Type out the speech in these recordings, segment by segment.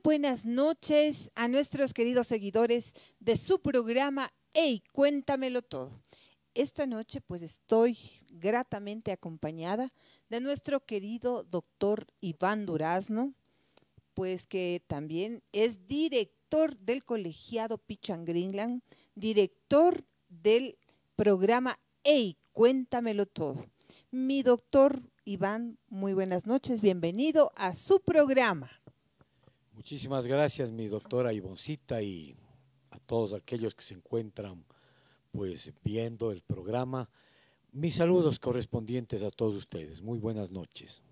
buenas noches a nuestros queridos seguidores de su programa Hey, cuéntamelo todo. Esta noche pues estoy gratamente acompañada de nuestro querido doctor Iván Durazno, pues que también es director del colegiado Pichan Greenland, director del programa Hey, cuéntamelo todo. Mi doctor Iván, muy buenas noches, bienvenido a su programa. Muchísimas gracias, mi doctora Ivoncita, y a todos aquellos que se encuentran pues viendo el programa. Mis saludos correspondientes a todos ustedes. Muy buenas noches.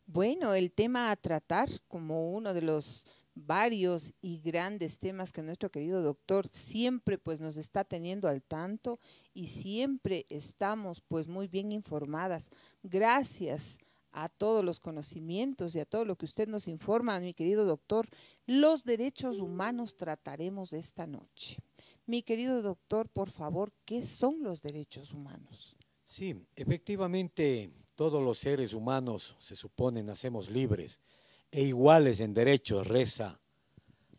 Bueno, el tema a tratar, como uno de los varios y grandes temas que nuestro querido doctor siempre pues nos está teniendo al tanto y siempre estamos pues muy bien informadas. Gracias a todos los conocimientos y a todo lo que usted nos informa, mi querido doctor, los derechos humanos trataremos esta noche. Mi querido doctor, por favor, ¿qué son los derechos humanos? Sí, efectivamente, todos los seres humanos se supone nacemos libres e iguales en derechos, reza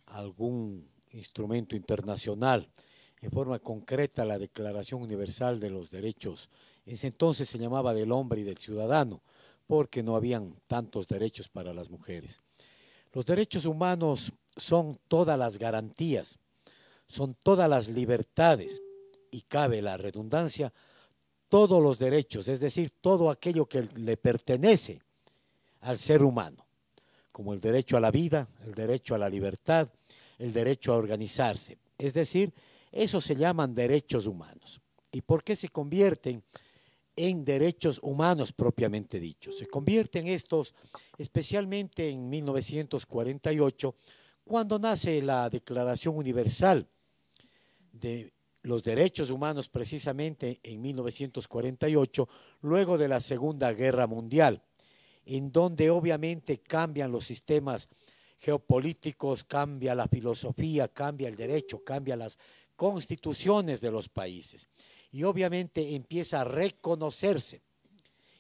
algún instrumento internacional. En forma concreta, la Declaración Universal de los Derechos, en ese entonces se llamaba del hombre y del ciudadano, porque no habían tantos derechos para las mujeres. Los derechos humanos son todas las garantías, son todas las libertades y cabe la redundancia, todos los derechos, es decir, todo aquello que le pertenece al ser humano, como el derecho a la vida, el derecho a la libertad, el derecho a organizarse. Es decir, esos se llaman derechos humanos. ¿Y por qué se convierten en derechos humanos propiamente dichos? Se convierten estos especialmente en 1948, cuando nace la Declaración Universal de los Derechos Humanos, precisamente en 1948, luego de la Segunda Guerra Mundial, en donde obviamente cambian los sistemas geopolíticos, cambia la filosofía, cambia el derecho, cambia las constituciones de los países y obviamente empieza a reconocerse.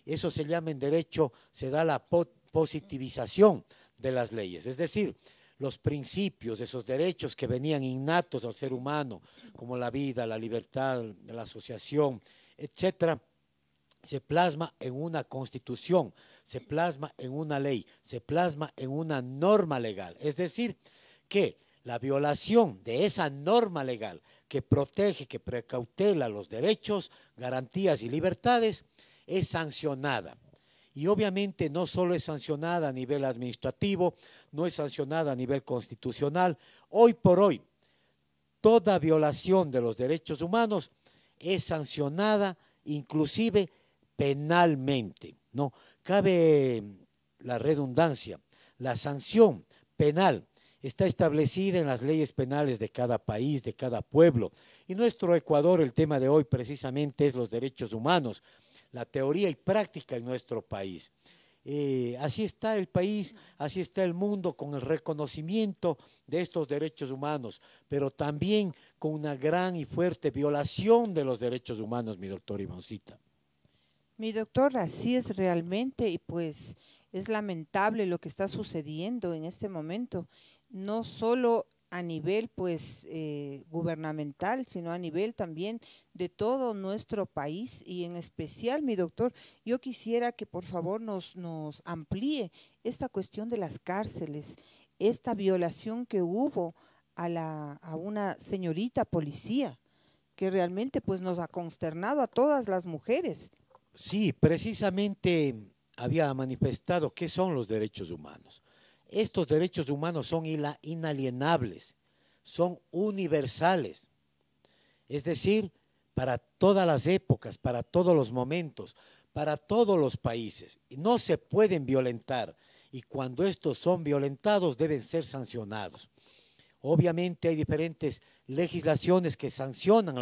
Eso se llama en derecho, se da la positivización de las leyes, es decir, los principios, esos derechos que venían innatos al ser humano, como la vida, la libertad, la asociación, etcétera, se plasma en una constitución, se plasma en una ley, se plasma en una norma legal. Es decir, que la violación de esa norma legal que protege, que precautela los derechos, garantías y libertades, es sancionada. Y obviamente no solo es sancionada a nivel administrativo, no es sancionada a nivel constitucional. Hoy por hoy, toda violación de los derechos humanos es sancionada inclusive penalmente, ¿no? Cabe la redundancia, la sanción penal está establecida en las leyes penales de cada país, de cada pueblo. Y nuestro Ecuador, el tema de hoy precisamente es los derechos humanos, la teoría y práctica en nuestro país. Así está el país, así está el mundo con el reconocimiento de estos derechos humanos, pero también con una gran y fuerte violación de los derechos humanos, mi doctor Ivoncita. Mi doctor, así es realmente y pues es lamentable lo que está sucediendo en este momento, no solo a nivel pues gubernamental, sino a nivel también de todo nuestro país y en especial, mi doctor, yo quisiera que por favor nos amplíe esta cuestión de las cárceles, esta violación que hubo a una señorita policía, que realmente pues nos ha consternado a todas las mujeres. Sí, precisamente había manifestado qué son los derechos humanos. Estos derechos humanos son inalienables, son universales, es decir, para todas las épocas, para todos los momentos, para todos los países. Y no se pueden violentar y cuando estos son violentados deben ser sancionados. Obviamente hay diferentes legislaciones que sancionan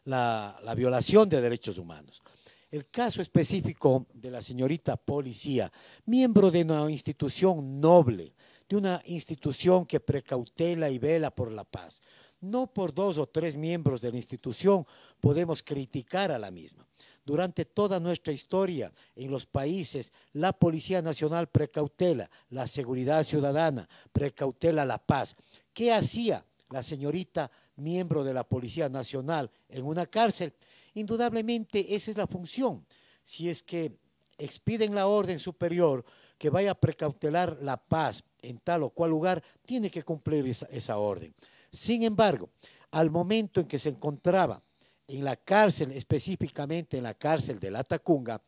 la violación de derechos humanos. El caso específico de la señorita policía, miembro de una institución noble, de una institución que precautela y vela por la paz, No por 2 o 3 miembros de la institución podemos criticar a la misma. Durante toda nuestra historia en los países, la Policía Nacional precautela la seguridad ciudadana, precautela la paz. ¿Qué hacía la señorita miembro de la Policía Nacional en una cárcel? Indudablemente esa es la función. Si es que expiden la orden superior que vaya a precautelar la paz en tal o cual lugar, tiene que cumplir esa orden. Sin embargo, al momento en que se encontraba en la cárcel, específicamente en la cárcel de La Tacunga,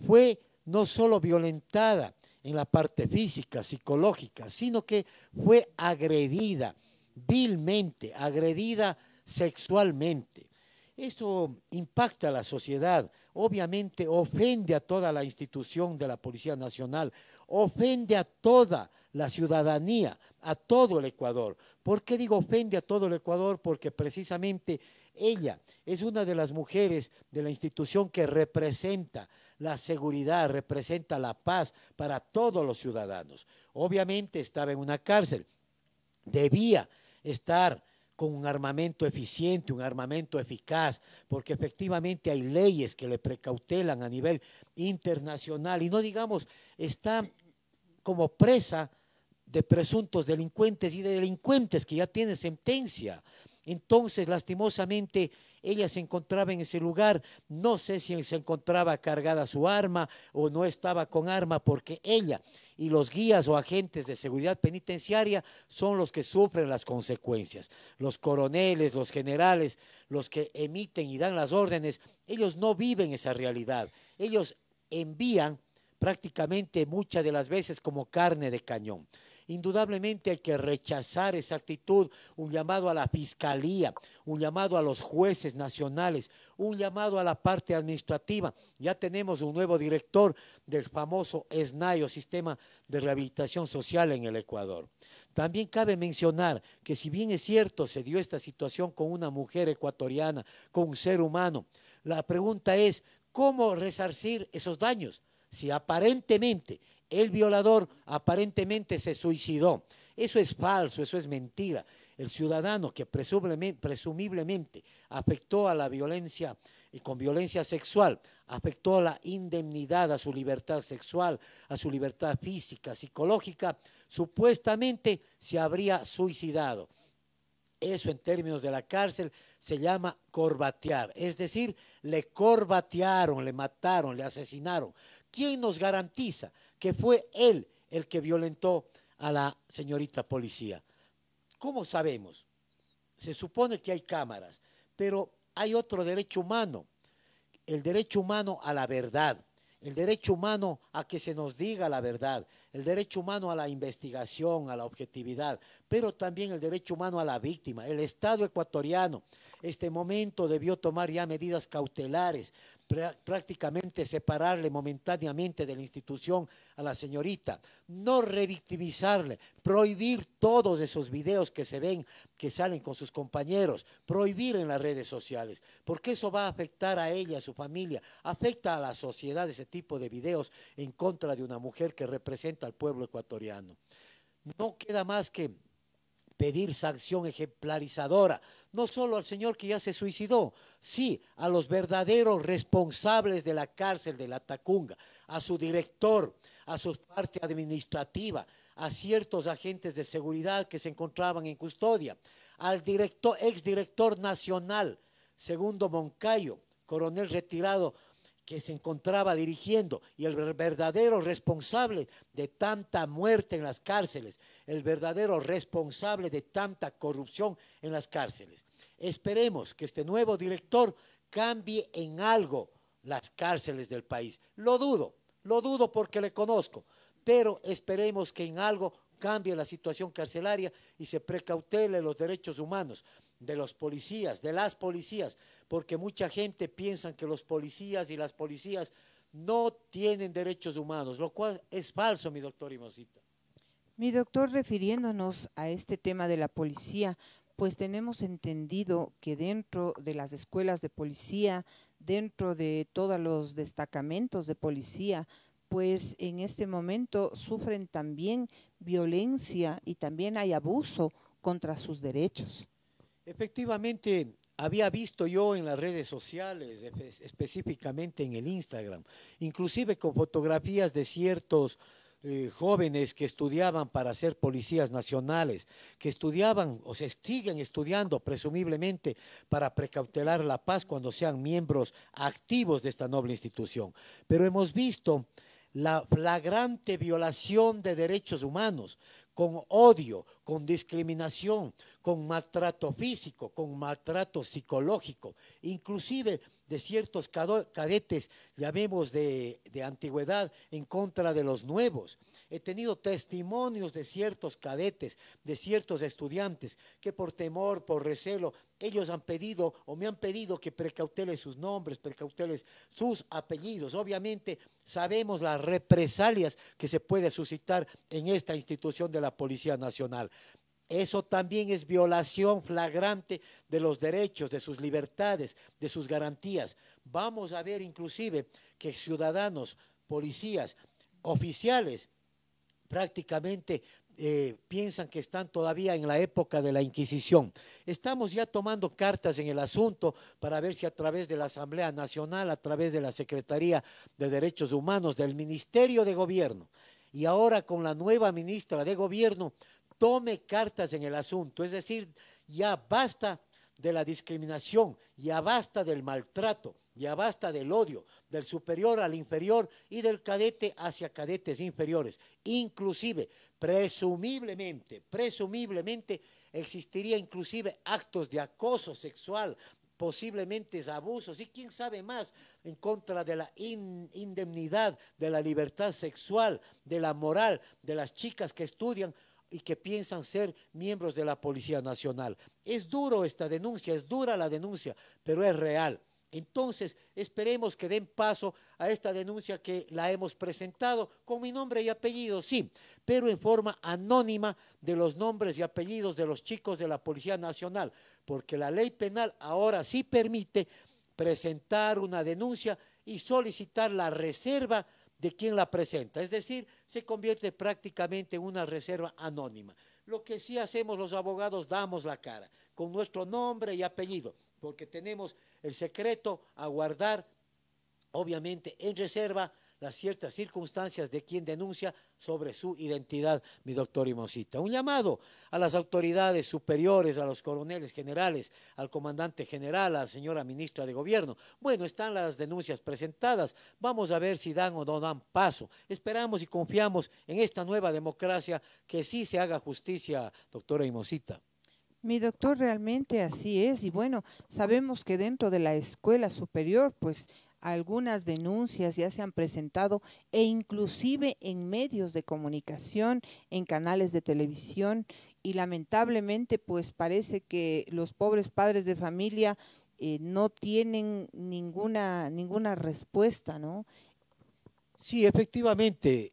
fue no solo violentada en la parte física, psicológica, sino que fue agredida vilmente, agredida sexualmente. Eso impacta a la sociedad, obviamente ofende a toda la institución de la Policía Nacional, ofende a toda la ciudadanía, a todo el Ecuador. ¿Por qué digo ofende a todo el Ecuador? Porque precisamente ella es una de las mujeres de la institución que representa la seguridad, representa la paz para todos los ciudadanos. Obviamente estaba en una cárcel, debía estar con un armamento eficiente, un armamento eficaz, porque efectivamente hay leyes que le precautelan a nivel internacional y no digamos, está como presa de presuntos delincuentes y de delincuentes que ya tienen sentencia. Entonces, lastimosamente, ella se encontraba en ese lugar, no sé si se encontraba cargada su arma o no estaba con arma, porque ella y los guías o agentes de seguridad penitenciaria son los que sufren las consecuencias. Los coroneles, los generales, los que emiten y dan las órdenes, ellos no viven esa realidad. Ellos envían prácticamente muchas de las veces como carne de cañón. Indudablemente hay que rechazar esa actitud, un llamado a la fiscalía, un llamado a los jueces nacionales, un llamado a la parte administrativa. Ya tenemos un nuevo director del famoso SNAI o Sistema de Rehabilitación Social en el Ecuador. También cabe mencionar que si bien es cierto se dio esta situación con una mujer ecuatoriana, con un ser humano, la pregunta es, ¿cómo resarcir esos daños? Si aparentemente el violador aparentemente se suicidó. Eso es falso, eso es mentira. El ciudadano que presumiblemente afectó a la violencia y con violencia sexual, afectó a la indemnidad, a su libertad sexual, a su libertad física, psicológica, supuestamente se habría suicidado. Eso en términos de la cárcel se llama corbatear, es decir, le corbatearon, le mataron, le asesinaron. ¿Quién nos garantiza que fue él el que violentó a la señorita policía? ¿Cómo sabemos? Se supone que hay cámaras, pero hay otro derecho humano, el derecho humano a la verdad, el derecho humano a que se nos diga la verdad, el derecho humano a la investigación, a la objetividad, pero también el derecho humano a la víctima. El Estado ecuatoriano, este momento debió tomar ya medidas cautelares, prácticamente separarle momentáneamente de la institución a la señorita, no revictimizarle, prohibir todos esos videos que se ven, que salen con sus compañeros, prohibir en las redes sociales, porque eso va a afectar a ella, a su familia, afecta a la sociedad ese tipo de videos en contra de una mujer que representa al pueblo ecuatoriano. No queda más que pedir sanción ejemplarizadora, no solo al señor que ya se suicidó, sí, a los verdaderos responsables de la cárcel de La Tacunga, a su director, a su parte administrativa, a ciertos agentes de seguridad que se encontraban en custodia, al exdirector nacional, Segundo Moncayo, coronel retirado, que se encontraba dirigiendo y el verdadero responsable de tanta muerte en las cárceles, el verdadero responsable de tanta corrupción en las cárceles. Esperemos que este nuevo director cambie en algo las cárceles del país. Lo dudo porque le conozco, pero esperemos que en algo cambie la situación carcelaria y se precautele los derechos humanos de los policías, de las policías, porque mucha gente piensa que los policías y las policías no tienen derechos humanos, lo cual es falso, mi doctor Imosita. Mi doctor, refiriéndonos a este tema de la policía, pues tenemos entendido que dentro de las escuelas de policía, dentro de todos los destacamentos de policía, pues en este momento sufren también violencia y también hay abuso contra sus derechos. Efectivamente, había visto yo en las redes sociales, específicamente en el Instagram, inclusive con fotografías de ciertos jóvenes que estudiaban para ser policías nacionales, que estudiaban o se siguen estudiando presumiblemente para precautelar la paz cuando sean miembros activos de esta noble institución. Pero hemos visto la flagrante violación de derechos humanos, con odio, con discriminación, con maltrato físico, con maltrato psicológico, inclusive de ciertos cadetes, llamemos de antigüedad, en contra de los nuevos. He tenido testimonios de ciertos cadetes, de ciertos estudiantes, que por temor, por recelo, ellos han pedido o me han pedido que precautele sus nombres, precautele sus apellidos. Obviamente sabemos las represalias que se puede suscitar en esta institución de la Policía Nacional. Eso también es violación flagrante de los derechos, de sus libertades, de sus garantías. Vamos a ver inclusive que ciudadanos, policías, oficiales, prácticamente piensan que están todavía en la época de la Inquisición. Estamos ya tomando cartas en el asunto para ver si a través de la Asamblea Nacional, a través de la Secretaría de Derechos Humanos, del Ministerio de Gobierno, y ahora con la nueva ministra de Gobierno, tome cartas en el asunto. Es decir, ya basta de la discriminación, ya basta del maltrato, ya basta del odio, del superior al inferior y del cadete hacia cadetes inferiores. Inclusive, presumiblemente, existiría inclusive actos de acoso sexual, posiblemente abusos y quién sabe más en contra de la indemnidad, de la libertad sexual, de la moral de las chicas que estudian y que piensan ser miembros de la Policía Nacional. Es duro esta denuncia, es dura la denuncia, pero es real. Entonces, esperemos que den paso a esta denuncia que la hemos presentado con mi nombre y apellido, sí, pero en forma anónima de los nombres y apellidos de los chicos de la Policía Nacional, porque la ley penal ahora sí permite presentar una denuncia y solicitar la reserva de quien la presenta, es decir, se convierte prácticamente en una reserva anónima. Lo que sí hacemos los abogados, damos la cara, con nuestro nombre y apellido, porque tenemos el secreto a guardar, obviamente en reserva, las ciertas circunstancias de quien denuncia sobre su identidad, mi doctor Imosita. Un llamado a las autoridades superiores, a los coroneles generales, al comandante general, a la señora ministra de Gobierno. Bueno, están las denuncias presentadas, vamos a ver si dan o no dan paso. Esperamos y confiamos en esta nueva democracia que sí se haga justicia, doctora Imosita. Mi doctor, realmente así es. Y bueno, sabemos que dentro de la escuela superior, pues algunas denuncias ya se han presentado e inclusive en medios de comunicación, en canales de televisión y lamentablemente pues parece que los pobres padres de familia no tienen ninguna respuesta, ¿no? Sí, efectivamente,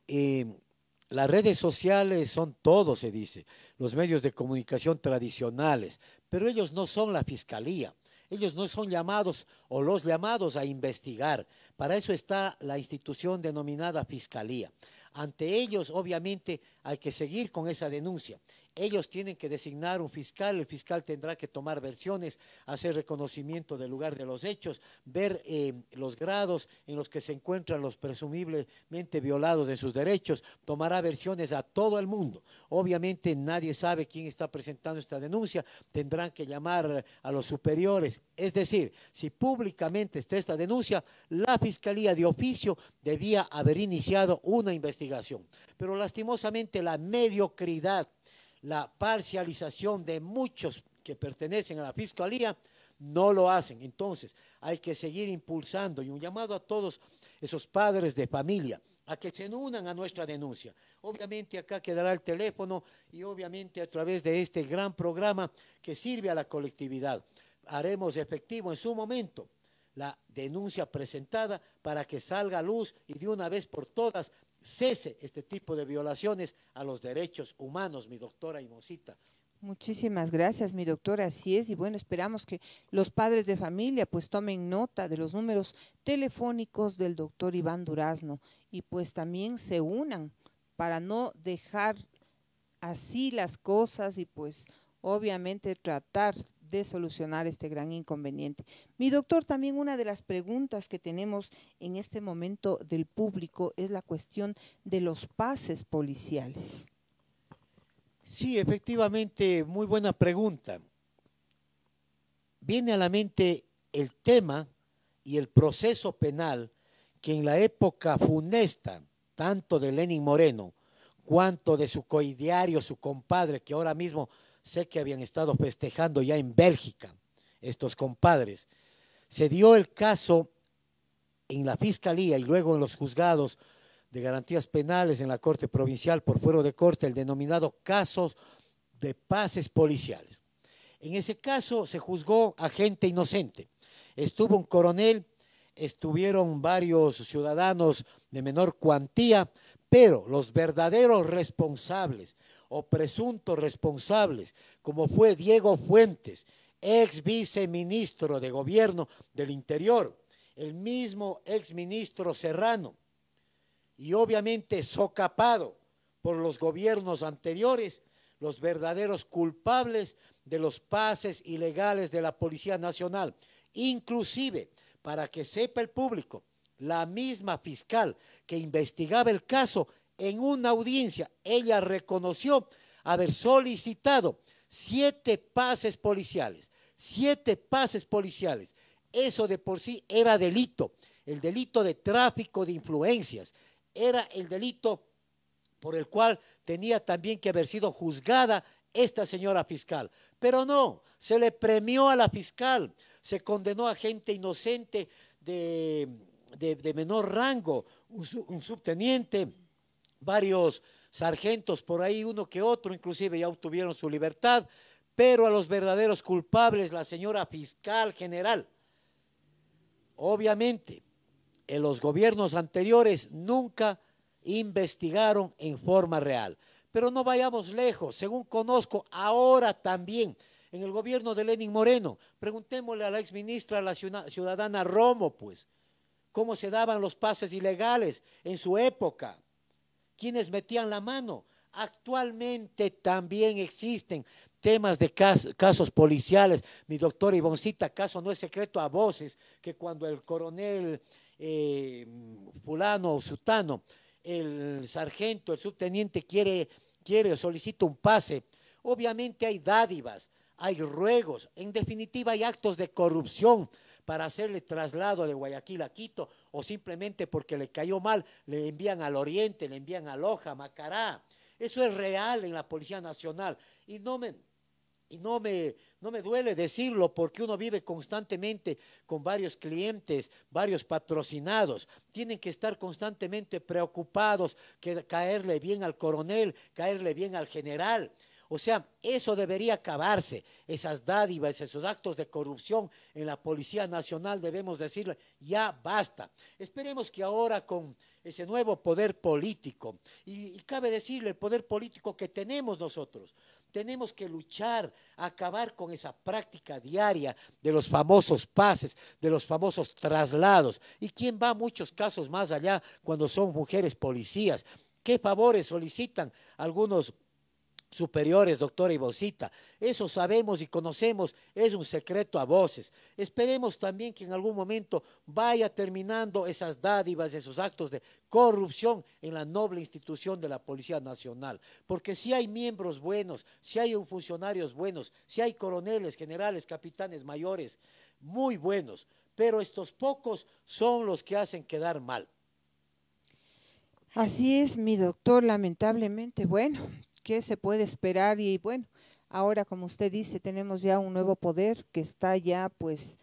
las redes sociales son todo, se dice, los medios de comunicación tradicionales, pero ellos no son la fiscalía, ellos no son llamados o los llamados a investigar. Para eso está la institución denominada fiscalía. Ante ellos, obviamente, hay que seguir con esa denuncia. Ellos tienen que designar un fiscal, el fiscal tendrá que tomar versiones, hacer reconocimiento del lugar de los hechos, ver los grados en los que se encuentran los presumiblemente violados de sus derechos, tomará versiones a todo el mundo. Obviamente nadie sabe quién está presentando esta denuncia, tendrán que llamar a los superiores. Es decir, si públicamente está esta denuncia, la Fiscalía de oficio debía haber iniciado una investigación. Pero lastimosamente la mediocridad, la parcialización de muchos que pertenecen a la Fiscalía no lo hacen. Entonces hay que seguir impulsando y un llamado a todos esos padres de familia a que se unan a nuestra denuncia. Obviamente acá quedará el teléfono y obviamente a través de este gran programa que sirve a la colectividad haremos efectivo en su momento la denuncia presentada para que salga a luz y de una vez por todas cese este tipo de violaciones a los derechos humanos, mi doctora Imosita. Muchísimas gracias, mi doctor, así es. Y bueno, esperamos que los padres de familia pues tomen nota de los números telefónicos del doctor Iván Durazno y pues también se unan para no dejar así las cosas y pues obviamente tratar de solucionar este gran inconveniente. Mi doctor, también una de las preguntas que tenemos en este momento del público es la cuestión de los pases policiales. Sí, efectivamente, muy buena pregunta. Viene a la mente el tema y el proceso penal que en la época funesta, tanto de Lenín Moreno, cuanto de su coidiario, su compadre, que ahora mismo sé que habían estado festejando ya en Bélgica, estos compadres, se dio el caso en la Fiscalía y luego en los juzgados de garantías penales en la Corte Provincial por fuero de corte, el denominado casos de pases policiales. En ese caso se juzgó a gente inocente. Estuvo un coronel, estuvieron varios ciudadanos de menor cuantía, pero los verdaderos responsables o presuntos responsables, como fue Diego Fuentes, ex viceministro de Gobierno del Interior, el mismo ex ministro Serrano, y obviamente socapado por los gobiernos anteriores, los verdaderos culpables de los pases ilegales de la Policía Nacional. Inclusive, para que sepa el público, la misma fiscal que investigaba el caso, en una audiencia, ella reconoció haber solicitado 7 pases policiales, 7 pases policiales. Eso de por sí era delito, el delito de tráfico de influencias, era el delito por el cual tenía también que haber sido juzgada esta señora fiscal. Pero no, se le premió a la fiscal, se condenó a gente inocente de menor rango, un subteniente, varios sargentos por ahí, uno que otro, inclusive ya obtuvieron su libertad, pero a los verdaderos culpables, la señora fiscal general, obviamente, en los gobiernos anteriores nunca investigaron en forma real. Pero no vayamos lejos, según conozco, ahora también en el gobierno de Lenín Moreno, preguntémosle a la exministra, la ciudadana Romo, pues, cómo se daban los pases ilegales en su época, quiénes metían la mano. Actualmente también existen temas de casos policiales. Mi doctora Ivoncita, acaso no es secreto a voces que cuando el coronel fulano o sutano, el sargento, el subteniente quiere o solicita un pase, obviamente hay dádivas, hay ruegos, en definitiva hay actos de corrupción para hacerle traslado de Guayaquil a Quito, o simplemente porque le cayó mal, le envían al Oriente, le envían a Loja, Macará. Eso es real en la Policía Nacional y no me duele decirlo porque uno vive constantemente con varios clientes, varios patrocinados. Tienen que estar constantemente preocupados que caerle bien al coronel, caerle bien al general. O sea, eso debería acabarse, esas dádivas, esos actos de corrupción en la Policía Nacional, debemos decirle, ya basta. Esperemos que ahora con ese nuevo poder político, y cabe decirle el poder político que tenemos nosotros, tenemos que luchar, acabar con esa práctica diaria de los famosos pases, de los famosos traslados. ¿Y quién va a muchos casos más allá cuando son mujeres policías? ¿Qué favores solicitan algunos superiores, doctora Ivoncita? Eso sabemos y conocemos, es un secreto a voces. Esperemos también que en algún momento vaya terminando esas dádivas, esos actos de corrupción en la noble institución de la Policía Nacional, porque si hay miembros buenos, si hay funcionarios buenos, si hay coroneles, generales, capitanes mayores, muy buenos, pero estos pocos son los que hacen quedar mal. Así es, mi doctor, lamentablemente, bueno, ¿qué se puede esperar? Y bueno, ahora como usted dice, tenemos ya un nuevo poder que está ya pues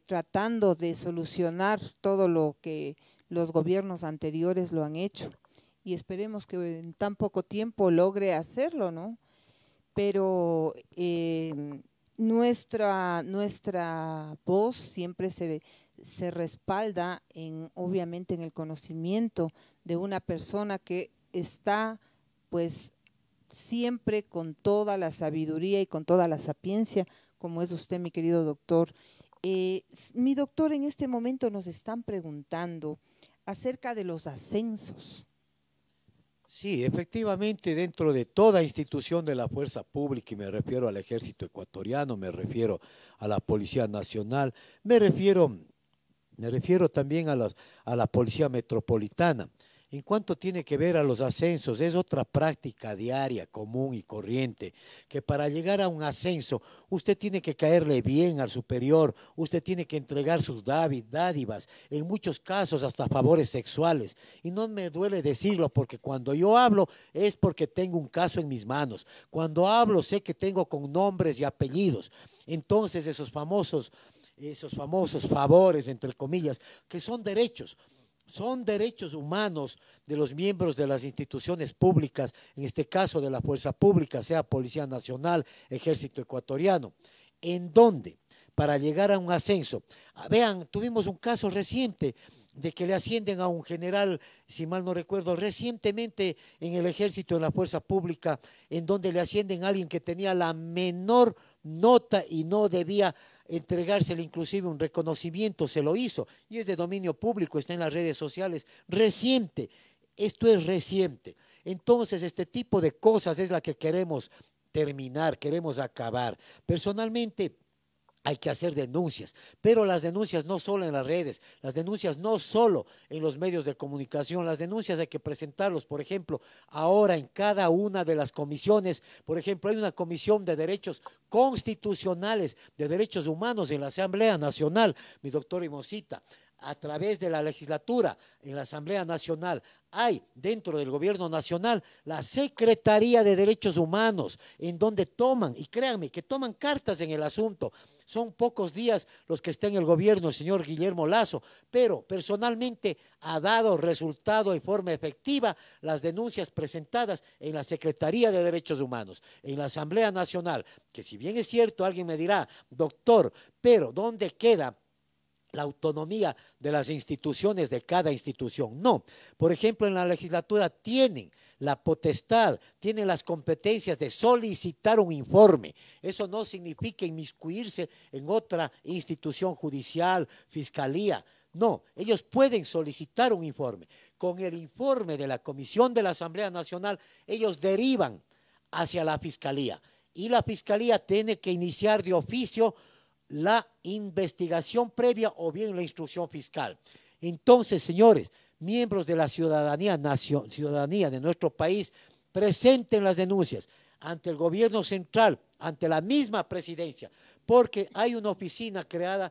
tratando de solucionar todo lo que los gobiernos anteriores lo han hecho y esperemos que en tan poco tiempo logre hacerlo, ¿no? Pero nuestra voz siempre se respalda en, obviamente, en el conocimiento de una persona que está pues siempre con toda la sabiduría y con toda la sapiencia, como es usted, mi querido doctor. Mi doctor, en este momento nos están preguntando acerca de los ascensos. Sí, efectivamente, dentro de toda institución de la fuerza pública, y me refiero al Ejército Ecuatoriano, me refiero a la Policía Nacional, me refiero también a la Policía Metropolitana. En cuanto tiene que ver a los ascensos, es otra práctica diaria, común y corriente, que para llegar a un ascenso usted tiene que caerle bien al superior, usted tiene que entregar sus dádivas, en muchos casos hasta favores sexuales. Y no me duele decirlo porque cuando yo hablo es porque tengo un caso en mis manos. Cuando hablo sé que tengo con nombres y apellidos. Entonces esos famosos favores, entre comillas, que son derechos humanos de los miembros de las instituciones públicas, en este caso de la fuerza pública, sea Policía Nacional, Ejército Ecuatoriano, en donde para llegar a un ascenso, vean, tuvimos un caso reciente de que le ascienden a un general, si mal no recuerdo, recientemente en el ejército, en la fuerza pública, en donde le ascienden a alguien que tenía la menor nota y no debía entregársele inclusive un reconocimiento, se lo hizo, y es de dominio público, está en las redes sociales, reciente, esto es reciente. Entonces, este tipo de cosas es la que queremos terminar, queremos acabar. Personalmente, hay que hacer denuncias, pero las denuncias no solo en las redes, las denuncias no solo en los medios de comunicación, las denuncias hay que presentarlos, por ejemplo, ahora en cada una de las comisiones, por ejemplo, hay una comisión de derechos constitucionales, de derechos humanos en la Asamblea Nacional, mi doctor Imosita, a través de la legislatura en la Asamblea Nacional, hay dentro del gobierno nacional la Secretaría de Derechos Humanos, en donde toman, y créanme, que toman cartas en el asunto. Son pocos días los que está en el gobierno el señor Guillermo Lasso, pero personalmente ha dado resultado en forma efectiva las denuncias presentadas en la Secretaría de Derechos Humanos, en la Asamblea Nacional, que si bien es cierto, alguien me dirá, doctor, pero ¿dónde queda la autonomía de las instituciones de cada institución? No, por ejemplo, en la legislatura tienen la potestad, tienen las competencias de solicitar un informe. Eso no significa inmiscuirse en otra institución judicial, fiscalía. No, ellos pueden solicitar un informe. Con el informe de la Comisión de la Asamblea Nacional, ellos derivan hacia la fiscalía y la fiscalía tiene que iniciar de oficio la investigación previa o bien la instrucción fiscal. Entonces, señores, miembros de la ciudadanía de nuestro país, presenten las denuncias ante el gobierno central, ante la misma presidencia, porque hay una oficina creada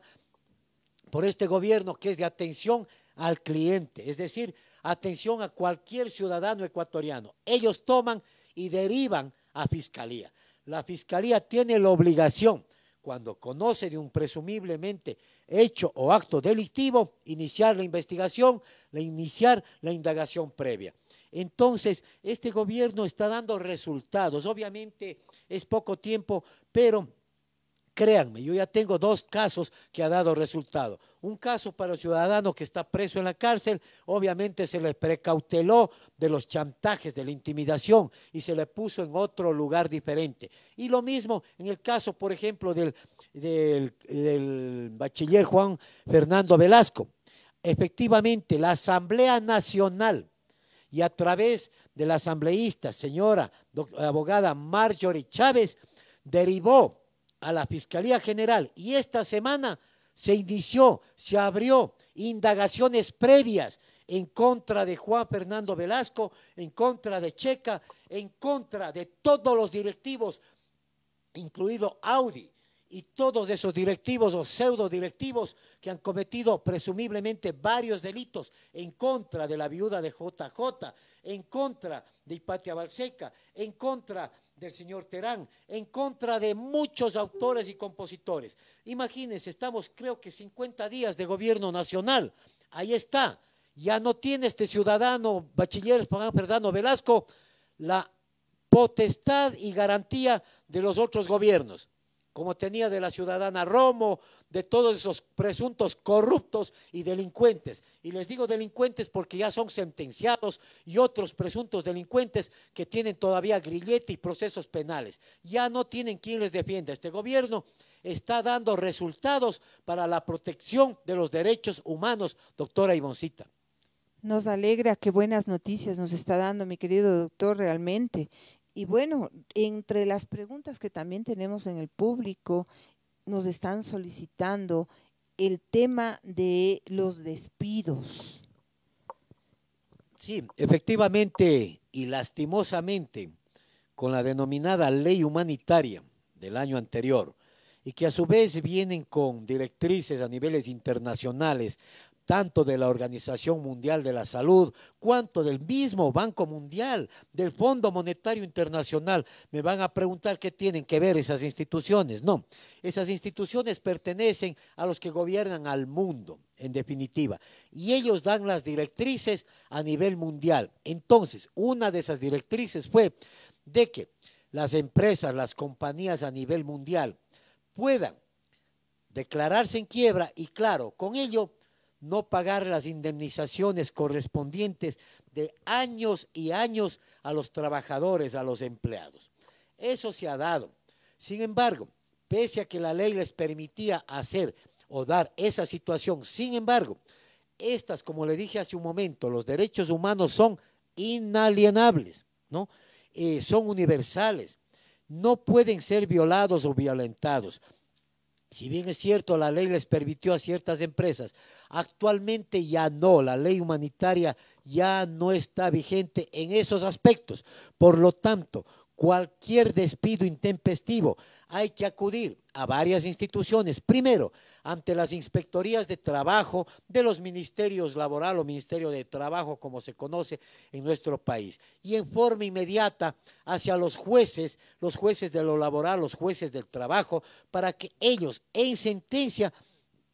por este gobierno que es de atención al cliente, es decir, atención a cualquier ciudadano ecuatoriano. Ellos toman y derivan a fiscalía. La fiscalía tiene la obligación, cuando conoce de un presumiblemente hecho o acto delictivo, iniciar la investigación, iniciar la indagación previa. Entonces, este gobierno está dando resultados. Obviamente es poco tiempo, pero créanme, yo ya tengo 2 casos que ha dado resultado. Un caso para el ciudadano que está preso en la cárcel, obviamente se le precauteló de los chantajes, de la intimidación y se le puso en otro lugar diferente. Y lo mismo en el caso, por ejemplo, del bachiller Juan Fernando Velasco. Efectivamente, la Asamblea Nacional y a través de la asambleísta, señora abogada Marjorie Chávez, derivó a la Fiscalía General y esta semana se abrió indagaciones previas en contra de Juan Fernando Velasco, en contra de Checa, en contra de todos los directivos, incluido Audi, y todos esos directivos o pseudo directivos que han cometido presumiblemente varios delitos en contra de la viuda de JJ, en contra de Hipatia Balseca, en contra del señor Terán, en contra de muchos autores y compositores. Imagínense, estamos creo que 50 días de gobierno nacional, ahí está, ya no tiene este ciudadano bachiller Juan Fernando Velasco la potestad y garantía de los otros gobiernos, como tenía de la ciudadana Romo, de todos esos presuntos corruptos y delincuentes. Y les digo delincuentes porque ya son sentenciados y otros presuntos delincuentes que tienen todavía grillete y procesos penales. Ya no tienen quien les defienda. Este gobierno está dando resultados para la protección de los derechos humanos, doctora Ivoncita. Nos alegra, qué buenas noticias nos está dando mi querido doctor realmente. Y bueno, entre las preguntas que también tenemos en el público, nos están solicitando el tema de los despidos. Sí, efectivamente y lastimosamente, con la denominada ley humanitaria del año anterior, y que a su vez vienen con directrices a niveles internacionales, tanto de la Organización Mundial de la Salud, cuanto del mismo Banco Mundial, del Fondo Monetario Internacional. Me van a preguntar qué tienen que ver esas instituciones. No, esas instituciones pertenecen a los que gobiernan al mundo, en definitiva, y ellos dan las directrices a nivel mundial. Entonces, una de esas directrices fue de que las empresas, las compañías a nivel mundial puedan declararse en quiebra y, claro, con ello no pagar las indemnizaciones correspondientes de años y años a los trabajadores, a los empleados. Eso se ha dado. Sin embargo, pese a que la ley les permitía hacer o dar esa situación, sin embargo, estas, como le dije hace un momento, los derechos humanos son inalienables, ¿no? Son universales, no pueden ser violados o violentados. Si bien es cierto, la ley les permitió a ciertas empresas, actualmente ya no, la ley humanitaria ya no está vigente en esos aspectos. Por lo tanto, cualquier despido intempestivo hay que acudir a varias instituciones. Primero, ante las inspectorías de trabajo de los ministerios laboral o ministerio de trabajo, como se conoce en nuestro país, y en forma inmediata hacia los jueces de lo laboral, los jueces del trabajo, para que ellos en sentencia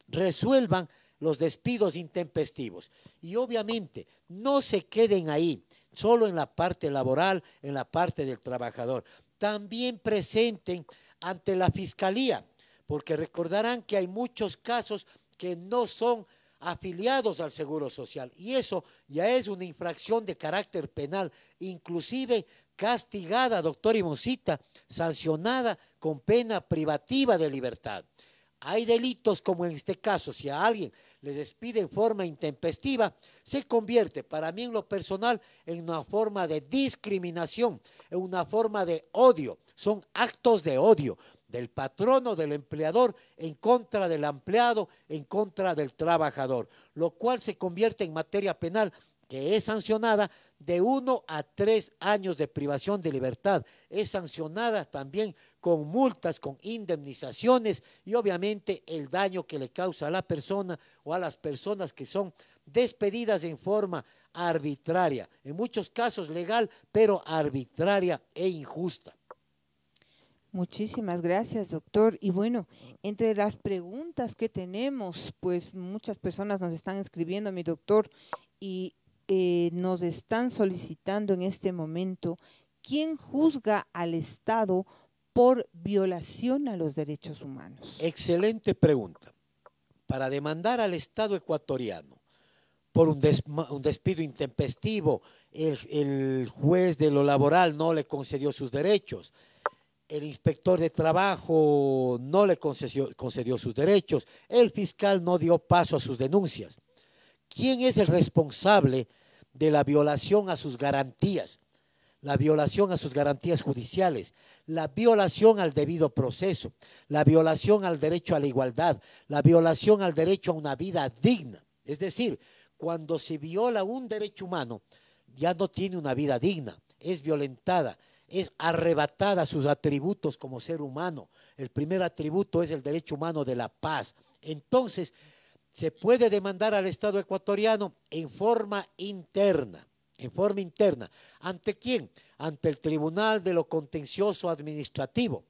resuelvan los despidos intempestivos. Y obviamente no se queden ahí, solo en la parte laboral, en la parte del trabajador. También presenten ante la Fiscalía, porque recordarán que hay muchos casos que no son afiliados al Seguro Social y eso ya es una infracción de carácter penal, inclusive castigada, doctor Imoncita, sancionada con pena privativa de libertad. Hay delitos como en este caso, si a alguien le despide en forma intempestiva, se convierte para mí en lo personal en una forma de discriminación, en una forma de odio. Son actos de odio del patrono, del empleador, en contra del empleado, en contra del trabajador, lo cual se convierte en materia penal que es sancionada de 1 a 3 años de privación de libertad. Es sancionada también con multas, con indemnizaciones y obviamente el daño que le causa a la persona o a las personas que son despedidas en forma arbitraria, en muchos casos legal, pero arbitraria e injusta. Muchísimas gracias, doctor. Y bueno, entre las preguntas que tenemos, pues muchas personas nos están escribiendo, mi doctor, y nos están solicitando en este momento, ¿quién juzga al Estado por violación a los derechos humanos? Excelente pregunta. Para demandar al Estado ecuatoriano por un despido intempestivo, el juez de lo laboral no le concedió sus derechos, el inspector de trabajo no le concedió sus derechos, el fiscal no dio paso a sus denuncias. ¿Quién es el responsable de la violación a sus garantías? La violación a sus garantías judiciales, la violación al debido proceso, la violación al derecho a la igualdad, la violación al derecho a una vida digna. Es decir, cuando se viola un derecho humano, ya no tiene una vida digna, es violentada, es arrebatada sus atributos como ser humano. El primer atributo es el derecho humano de la paz. Entonces, se puede demandar al Estado ecuatoriano en forma interna. ¿En forma interna? ¿Ante quién? Ante el Tribunal de lo Contencioso Administrativo,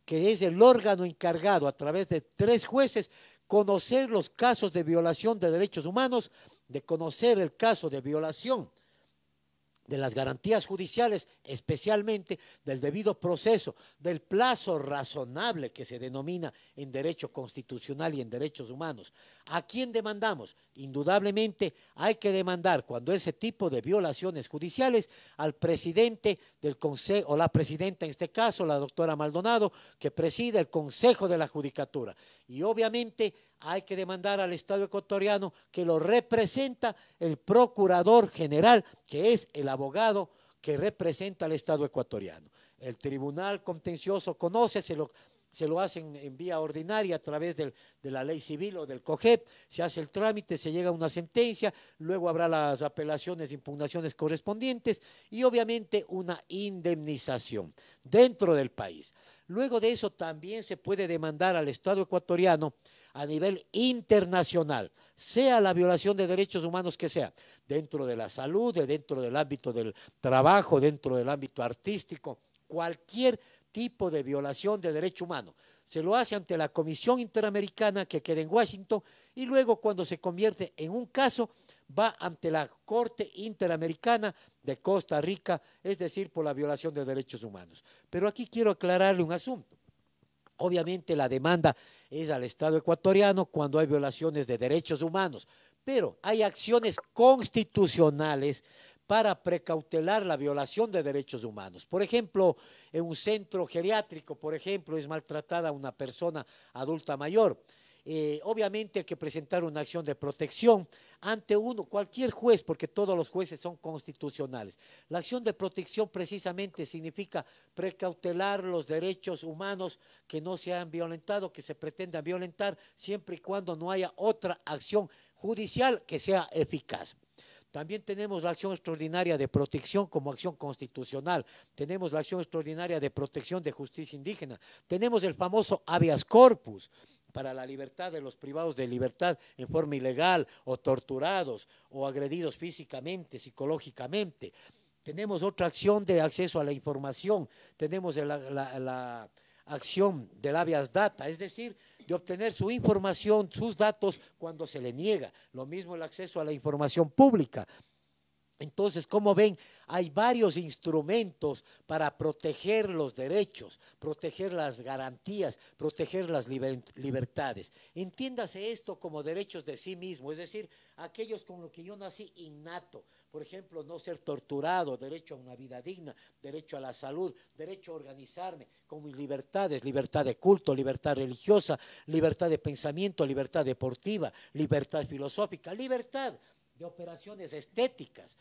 que es el órgano encargado a través de 3 jueces conocer los casos de violación de derechos humanos, de conocer el caso de violación de las garantías judiciales, especialmente del debido proceso, del plazo razonable que se denomina en derecho constitucional y en derechos humanos. ¿A quién demandamos? Indudablemente hay que demandar cuando ese tipo de violaciones judiciales al presidente del Consejo, o la presidenta en este caso, la doctora Maldonado, que preside el Consejo de la Judicatura. Y obviamente hay que demandar al Estado ecuatoriano, que lo representa el Procurador General, que es el abogado que representa al Estado ecuatoriano. El Tribunal Contencioso conoce, se lo hacen en vía ordinaria a través de la ley civil o del COGEP, se hace el trámite, se llega a una sentencia, luego habrá las apelaciones, impugnaciones correspondientes y obviamente una indemnización dentro del país. Luego de eso también se puede demandar al Estado ecuatoriano a nivel internacional, sea la violación de derechos humanos que sea, dentro de la salud, dentro del ámbito del trabajo, dentro del ámbito artístico, cualquier tipo de violación de derecho humano. Se lo hace ante la Comisión Interamericana que queda en Washington y luego cuando se convierte en un caso va ante la Corte Interamericana de Costa Rica, es decir, por la violación de derechos humanos. Pero aquí quiero aclararle un asunto. Obviamente la demanda es al Estado ecuatoriano cuando hay violaciones de derechos humanos, pero hay acciones constitucionales para precautelar la violación de derechos humanos. Por ejemplo, en un centro geriátrico, por ejemplo, es maltratada una persona adulta mayor. Obviamente hay que presentar una acción de protección ante cualquier juez, porque todos los jueces son constitucionales. La acción de protección precisamente significa precautelar los derechos humanos que no se han violentado, que se pretendan violentar, siempre y cuando no haya otra acción judicial que sea eficaz. También tenemos la acción extraordinaria de protección como acción constitucional, tenemos la acción extraordinaria de protección de justicia indígena, tenemos el famoso habeas corpus para la libertad de los privados de libertad en forma ilegal o torturados o agredidos físicamente, psicológicamente. Tenemos otra acción de acceso a la información, tenemos la acción del habeas data, es decir, de obtener su información, sus datos cuando se le niega. Lo mismo el acceso a la información pública. Entonces, como ven, hay varios instrumentos para proteger los derechos, proteger las garantías, proteger las libertades. Entiéndase esto como derechos de sí mismo, es decir, aquellos con los que yo nací innato. Por ejemplo, no ser torturado, derecho a una vida digna, derecho a la salud, derecho a organizarme con mis libertades, libertad de culto, libertad religiosa, libertad de pensamiento, libertad deportiva, libertad filosófica, libertad de operaciones estéticas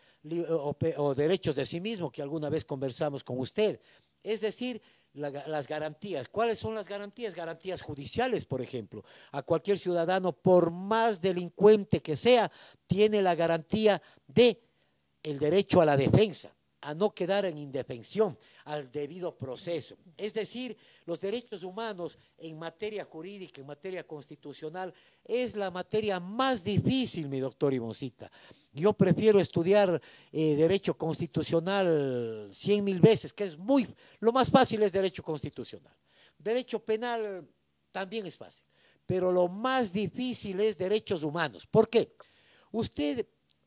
o derechos de sí mismo que alguna vez conversamos con usted. Es decir, las garantías. ¿Cuáles son las garantías? Garantías judiciales, por ejemplo. A cualquier ciudadano, por más delincuente que sea, tiene la garantía de el derecho a la defensa, a no quedar en indefensión, al debido proceso. Es decir, los derechos humanos en materia jurídica, en materia constitucional, es la materia más difícil, mi doctor Ivoncita. Yo prefiero estudiar derecho constitucional 100.000 veces, que es lo más fácil es derecho constitucional. Derecho penal también es fácil, pero lo más difícil es derechos humanos. ¿Por qué? Usted,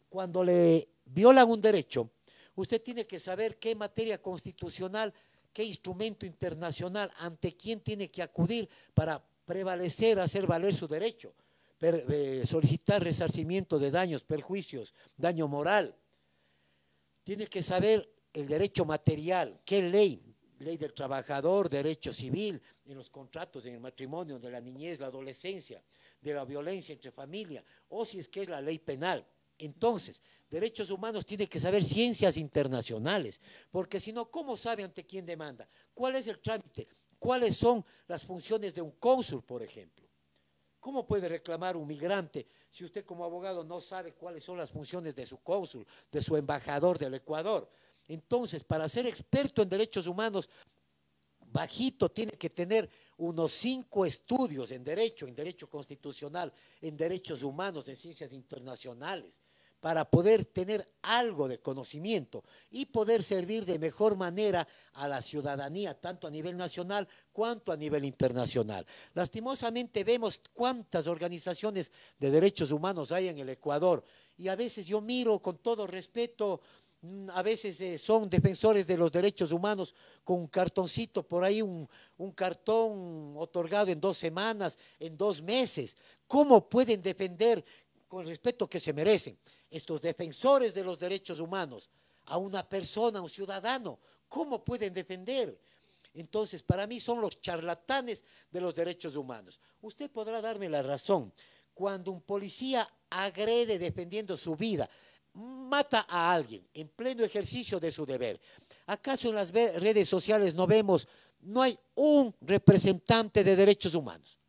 cuando le violan un derecho, usted tiene que saber qué materia constitucional, qué instrumento internacional, ante quién tiene que acudir para prevalecer, hacer valer su derecho, solicitar resarcimiento de daños, perjuicios, daño moral. Tiene que saber el derecho material, qué ley del trabajador, derecho civil, en los contratos, en el matrimonio, de la niñez, la adolescencia, de la violencia entre familia, o si es que es la ley penal. Entonces, derechos humanos tiene que saber ciencias internacionales, porque si no, ¿cómo sabe ante quién demanda? ¿Cuál es el trámite? ¿Cuáles son las funciones de un cónsul, por ejemplo? ¿Cómo puede reclamar un migrante si usted como abogado no sabe cuáles son las funciones de su cónsul, de su embajador del Ecuador? Entonces, para ser experto en derechos humanos, bajito tiene que tener unos 5 estudios en derecho constitucional, en derechos humanos, en ciencias internacionales, para poder tener algo de conocimiento y poder servir de mejor manera a la ciudadanía, tanto a nivel nacional cuanto a nivel internacional. Lastimosamente vemos cuántas organizaciones de derechos humanos hay en el Ecuador y a veces yo miro con todo respeto. A veces son defensores de los derechos humanos con un cartoncito, por ahí un cartón otorgado en 2 semanas, en 2 meses. ¿Cómo pueden defender con el respeto que se merecen estos defensores de los derechos humanos a una persona, a un ciudadano? ¿Cómo pueden defender? Entonces, para mí son los charlatanes de los derechos humanos. Usted podrá darme la razón. Cuando un policía agrede defendiendo su vida, mata a alguien en pleno ejercicio de su deber, ¿acaso en las redes sociales no hay un representante de derechos humanos?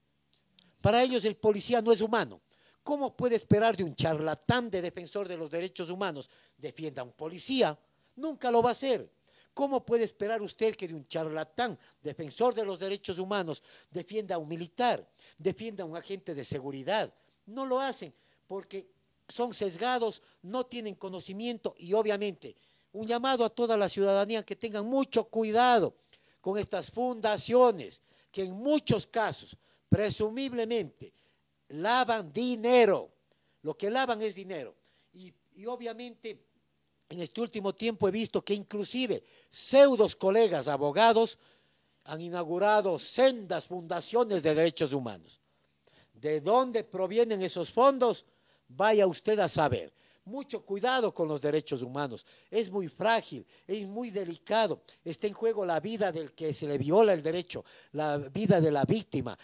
Para ellos el policía no es humano. ¿Cómo puede esperar de un charlatán de defensor de los derechos humanos defienda a un policía? Nunca lo va a hacer. ¿Cómo puede esperar usted que de un charlatán defensor de los derechos humanos defienda a un militar, defienda a un agente de seguridad? No lo hacen porque son sesgados, no tienen conocimiento y obviamente un llamado a toda la ciudadanía que tengan mucho cuidado con estas fundaciones que en muchos casos, presumiblemente, lavan dinero. Lo que lavan es dinero. Y obviamente en este último tiempo he visto que inclusive pseudos colegas abogados han inaugurado sendas fundaciones de derechos humanos. ¿De dónde provienen esos fondos? Vaya usted a saber. Mucho cuidado con los derechos humanos. Es muy frágil, es muy delicado. Está en juego la vida del que se le viola el derecho, la vida de la víctima,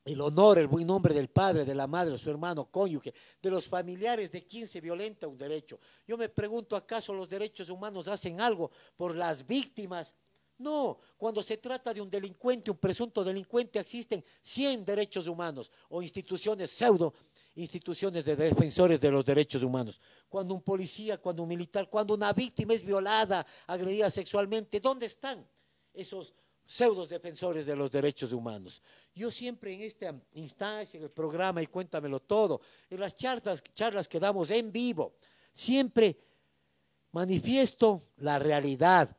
el honor, el buen nombre del padre, de la madre, de su hermano, cónyuge, de los familiares de quien se violenta un derecho. Yo me pregunto, ¿acaso los derechos humanos hacen algo por las víctimas? No, cuando se trata de un delincuente, un presunto delincuente, existen 100 derechos humanos o instituciones, pseudo instituciones de defensores de los derechos humanos. Cuando un policía, cuando un militar, cuando una víctima es violada, agredida sexualmente, ¿dónde están esos pseudos defensores de los derechos humanos? Yo siempre en esta instancia, en el programa y Cuéntamelo Todo, en las charlas que damos en vivo, siempre manifiesto la realidad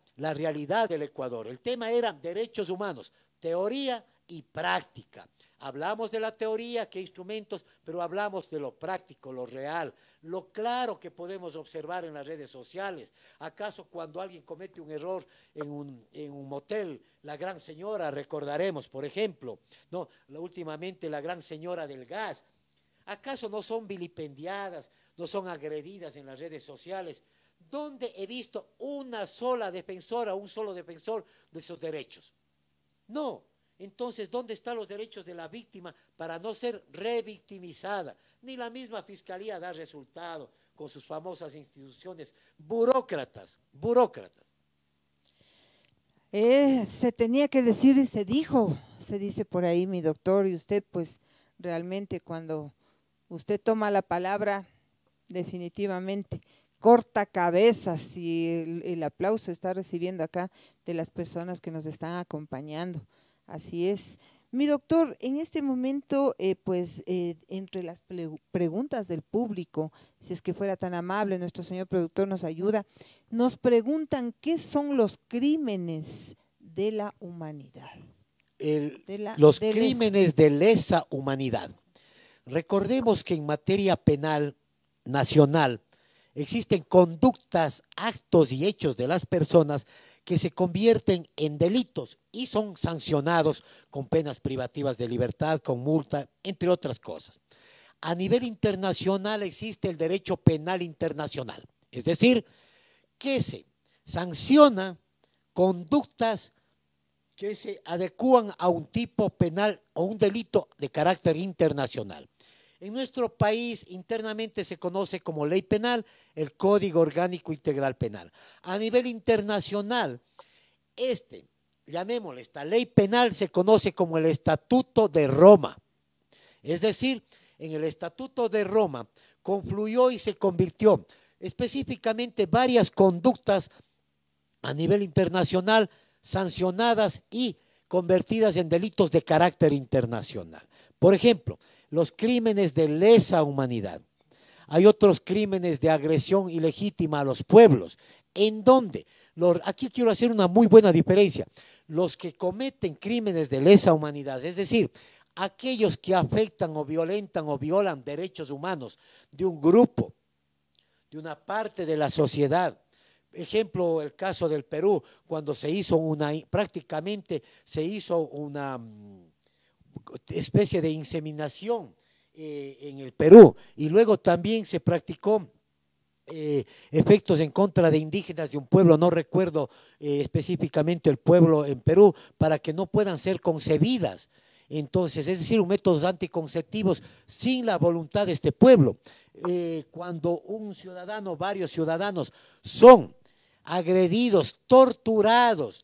del Ecuador. El tema era derechos humanos, teoría y práctica. Hablamos de la teoría, qué instrumentos, pero hablamos de lo práctico, lo real, lo claro que podemos observar en las redes sociales. ¿Acaso cuando alguien comete un error en un motel, la gran señora, recordaremos, por ejemplo, ¿no? Últimamente la gran señora del gas, ¿acaso no son vilipendiadas, no son agredidas en las redes sociales? ¿Dónde he visto una sola defensora, un solo defensor de esos derechos? No. Entonces, ¿dónde están los derechos de la víctima para no ser revictimizada? Ni la misma fiscalía da resultado con sus famosas instituciones burócratas. Se tenía que decir y se dijo, se dice por ahí, mi doctor, y usted pues realmente cuando usted toma la palabra, definitivamente corta cabezas y el aplauso está recibiendo acá de las personas que nos están acompañando. Así es. Mi doctor, en este momento, entre las preguntas del público, si es que fuera tan amable, nuestro señor productor nos ayuda, nos preguntan qué son los crímenes de la humanidad. Los crímenes de lesa humanidad. Recordemos que en materia penal nacional existen conductas, actos y hechos de las personas que se convierten en delitos y son sancionados con penas privativas de libertad, con multa, entre otras cosas. A nivel internacional existe el derecho penal internacional, es decir, que se sanciona conductas que se adecúan a un tipo penal o un delito de carácter internacional. En nuestro país internamente se conoce como ley penal el Código Orgánico Integral Penal. A nivel internacional, llamémosle esta ley penal, se conoce como el Estatuto de Roma. Es decir, en el Estatuto de Roma confluyó y se convirtió específicamente varias conductas a nivel internacional sancionadas y convertidas en delitos de carácter internacional. Por ejemplo, los crímenes de lesa humanidad. Hay otros crímenes de agresión ilegítima a los pueblos, en donde, aquí quiero hacer una muy buena diferencia, los que cometen crímenes de lesa humanidad, es decir, aquellos que afectan o violentan o violan derechos humanos de un grupo, de una parte de la sociedad. Ejemplo, el caso del Perú, cuando prácticamente se hizo una especie de inseminación en el Perú y luego también se practicó efectos en contra de indígenas de un pueblo, no recuerdo específicamente el pueblo en Perú, para que no puedan ser concebidas. Entonces, es decir, métodos anticonceptivos sin la voluntad de este pueblo. Cuando un ciudadano, varios ciudadanos son agredidos, torturados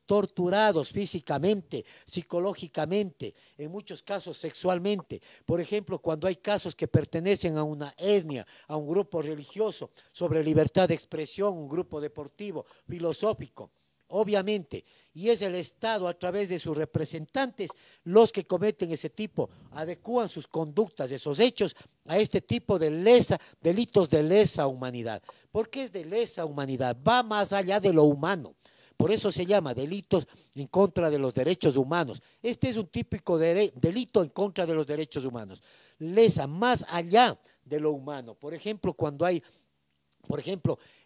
físicamente, psicológicamente, en muchos casos sexualmente. Por ejemplo, cuando hay casos que pertenecen a una etnia, a un grupo religioso, sobre libertad de expresión, un grupo deportivo, filosófico, obviamente, y es el Estado a través de sus representantes los que cometen ese tipo, adecúan sus conductas, esos hechos, a este tipo de delitos de lesa humanidad. ¿Por qué es de lesa humanidad? Va más allá de lo humano. Por eso se llama delitos en contra de los derechos humanos. Este es un típico delito en contra de los derechos humanos. Lesa, más allá de lo humano. Por ejemplo, cuando hay,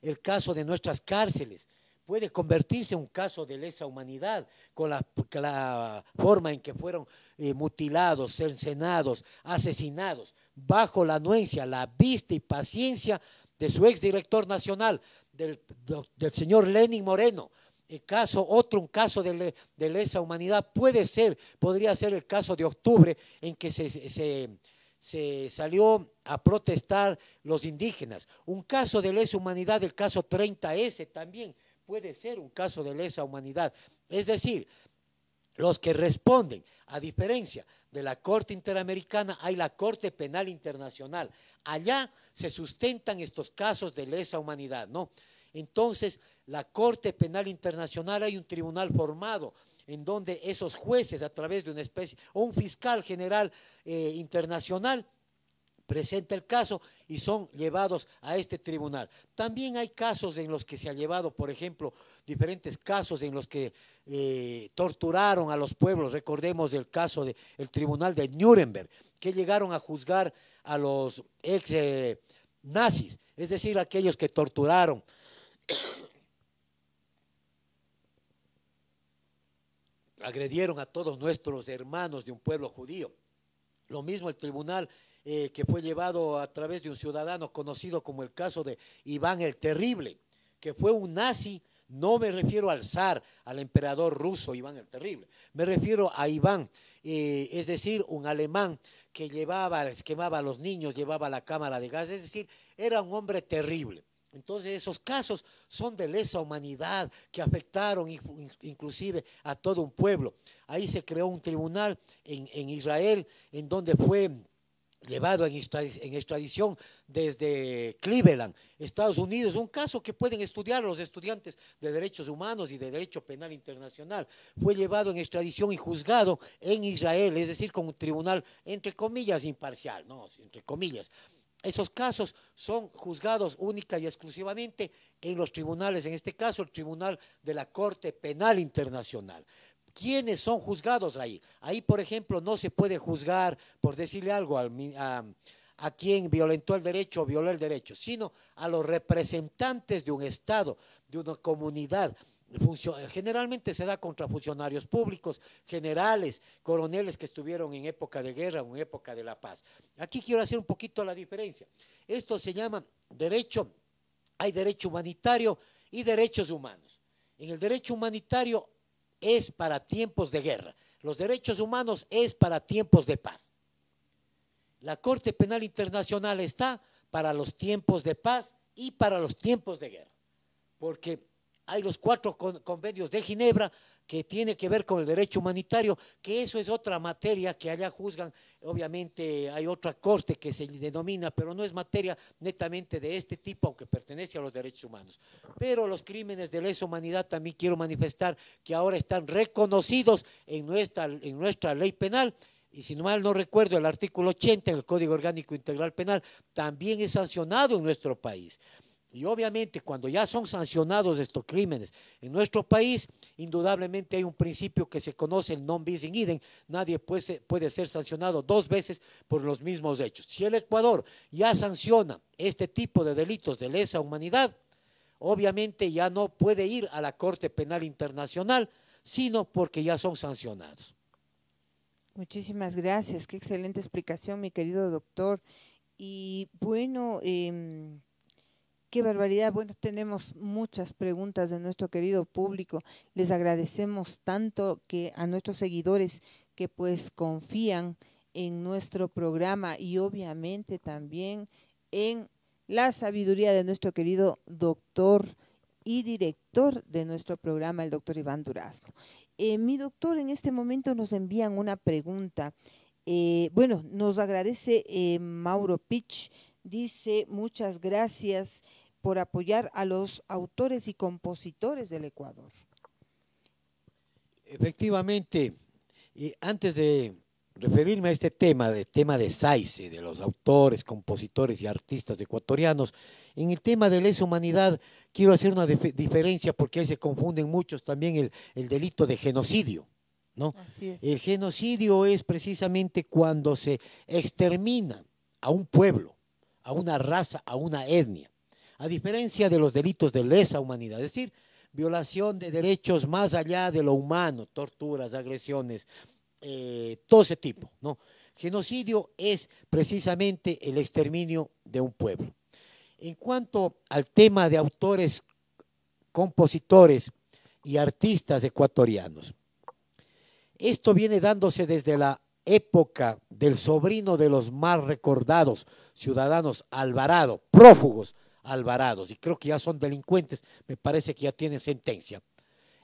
el caso de nuestras cárceles, puede convertirse en un caso de lesa humanidad con la forma en que fueron mutilados, cercenados, asesinados, bajo la anuencia, la vista y paciencia de su exdirector nacional, del señor Lenín Moreno. Un caso de lesa humanidad podría ser el caso de octubre en que se salió a protestar los indígenas. Un caso de lesa humanidad, el caso 30S también puede ser un caso de lesa humanidad. Es decir, los que responden, a diferencia de la Corte Interamericana, hay la Corte Penal Internacional. Allá se sustentan estos casos de lesa humanidad, ¿no? Entonces, la Corte Penal Internacional, hay un tribunal formado en donde esos jueces, a través de una especie, o un fiscal general internacional, presenta el caso y son llevados a este tribunal. También hay casos en los que se ha llevado, por ejemplo, diferentes casos en los que torturaron a los pueblos. Recordemos el caso del tribunal de Nuremberg, que llegaron a juzgar a los ex nazis, es decir, aquellos que torturaron, agredieron a todos nuestros hermanos de un pueblo judío. Lo mismo el tribunal que fue llevado a través de un ciudadano conocido como el caso de Iván el Terrible, que fue un nazi. No me refiero al zar, al emperador ruso Iván el Terrible, me refiero a Iván, es decir, un alemán que quemaba a los niños, llevaba la cámara de gas, es decir, era un hombre terrible. Entonces esos casos son de lesa humanidad que afectaron inclusive a todo un pueblo. Ahí se creó un tribunal en Israel en donde fue llevado en extradición desde Cleveland, Estados Unidos, un caso que pueden estudiar los estudiantes de Derechos Humanos y de Derecho Penal Internacional. Fue llevado en extradición y juzgado en Israel, es decir, con un tribunal, entre comillas, imparcial, ¿no? Entre comillas. Esos casos son juzgados única y exclusivamente en los tribunales, en este caso el Tribunal de la Corte Penal Internacional. ¿Quiénes son juzgados ahí? Ahí, por ejemplo, no se puede juzgar, por decirle algo, a quien violentó el derecho o violó el derecho, sino a los representantes de un Estado, de una comunidad. Generalmente se da contra funcionarios públicos, generales, coroneles que estuvieron en época de guerra o en época de la paz. Aquí quiero hacer un poquito la diferencia. Esto se llama derecho, hay derecho humanitario y derechos humanos. En el derecho humanitario es para tiempos de guerra, los derechos humanos es para tiempos de paz. La Corte Penal Internacional está para los tiempos de paz y para los tiempos de guerra, porque hay los 4 convenios de Ginebra que tiene que ver con el derecho humanitario, que eso es otra materia que allá juzgan. Obviamente hay otra corte que se denomina, pero no es materia netamente de este tipo, aunque pertenece a los derechos humanos. Pero los crímenes de lesa humanidad también quiero manifestar que ahora están reconocidos en nuestra ley penal. Y si mal no recuerdo, el artículo 80 en el Código Orgánico Integral Penal también es sancionado en nuestro país. Y obviamente cuando ya son sancionados estos crímenes en nuestro país, indudablemente hay un principio que se conoce, el non bis in idem, nadie puede ser sancionado 2 veces por los mismos hechos. Si el Ecuador ya sanciona este tipo de delitos de lesa humanidad, obviamente ya no puede ir a la Corte Penal Internacional, sino porque ya son sancionados. Muchísimas gracias, qué excelente explicación, mi querido doctor. Y bueno, qué barbaridad. Bueno, tenemos muchas preguntas de nuestro querido público. Les agradecemos tanto que a nuestros seguidores que pues confían en nuestro programa y obviamente también en la sabiduría de nuestro querido doctor y director de nuestro programa, el doctor Iván Durazno. Mi doctor, en este momento nos envían una pregunta. Bueno, nos agradece Mauro Pich, dice muchas gracias por apoyar a los autores y compositores del Ecuador. Efectivamente, antes de referirme a este tema de SAICE, de los autores, compositores y artistas ecuatorianos, en el tema de lesa humanidad quiero hacer una diferencia porque ahí se confunden muchos también el delito de genocidio, ¿no? Así es. El genocidio es precisamente cuando se extermina a un pueblo, a una raza, a una etnia, a diferencia de los delitos de lesa humanidad, es decir, violación de derechos más allá de lo humano, torturas, agresiones, todo ese tipo, ¿no? Genocidio es precisamente el exterminio de un pueblo. En cuanto al tema de autores, compositores y artistas ecuatorianos, esto viene dándose desde la época del sobrino de los más recordados ciudadanos Alvarado, prófugos Alvarados, y creo que ya son delincuentes, me parece que ya tienen sentencia.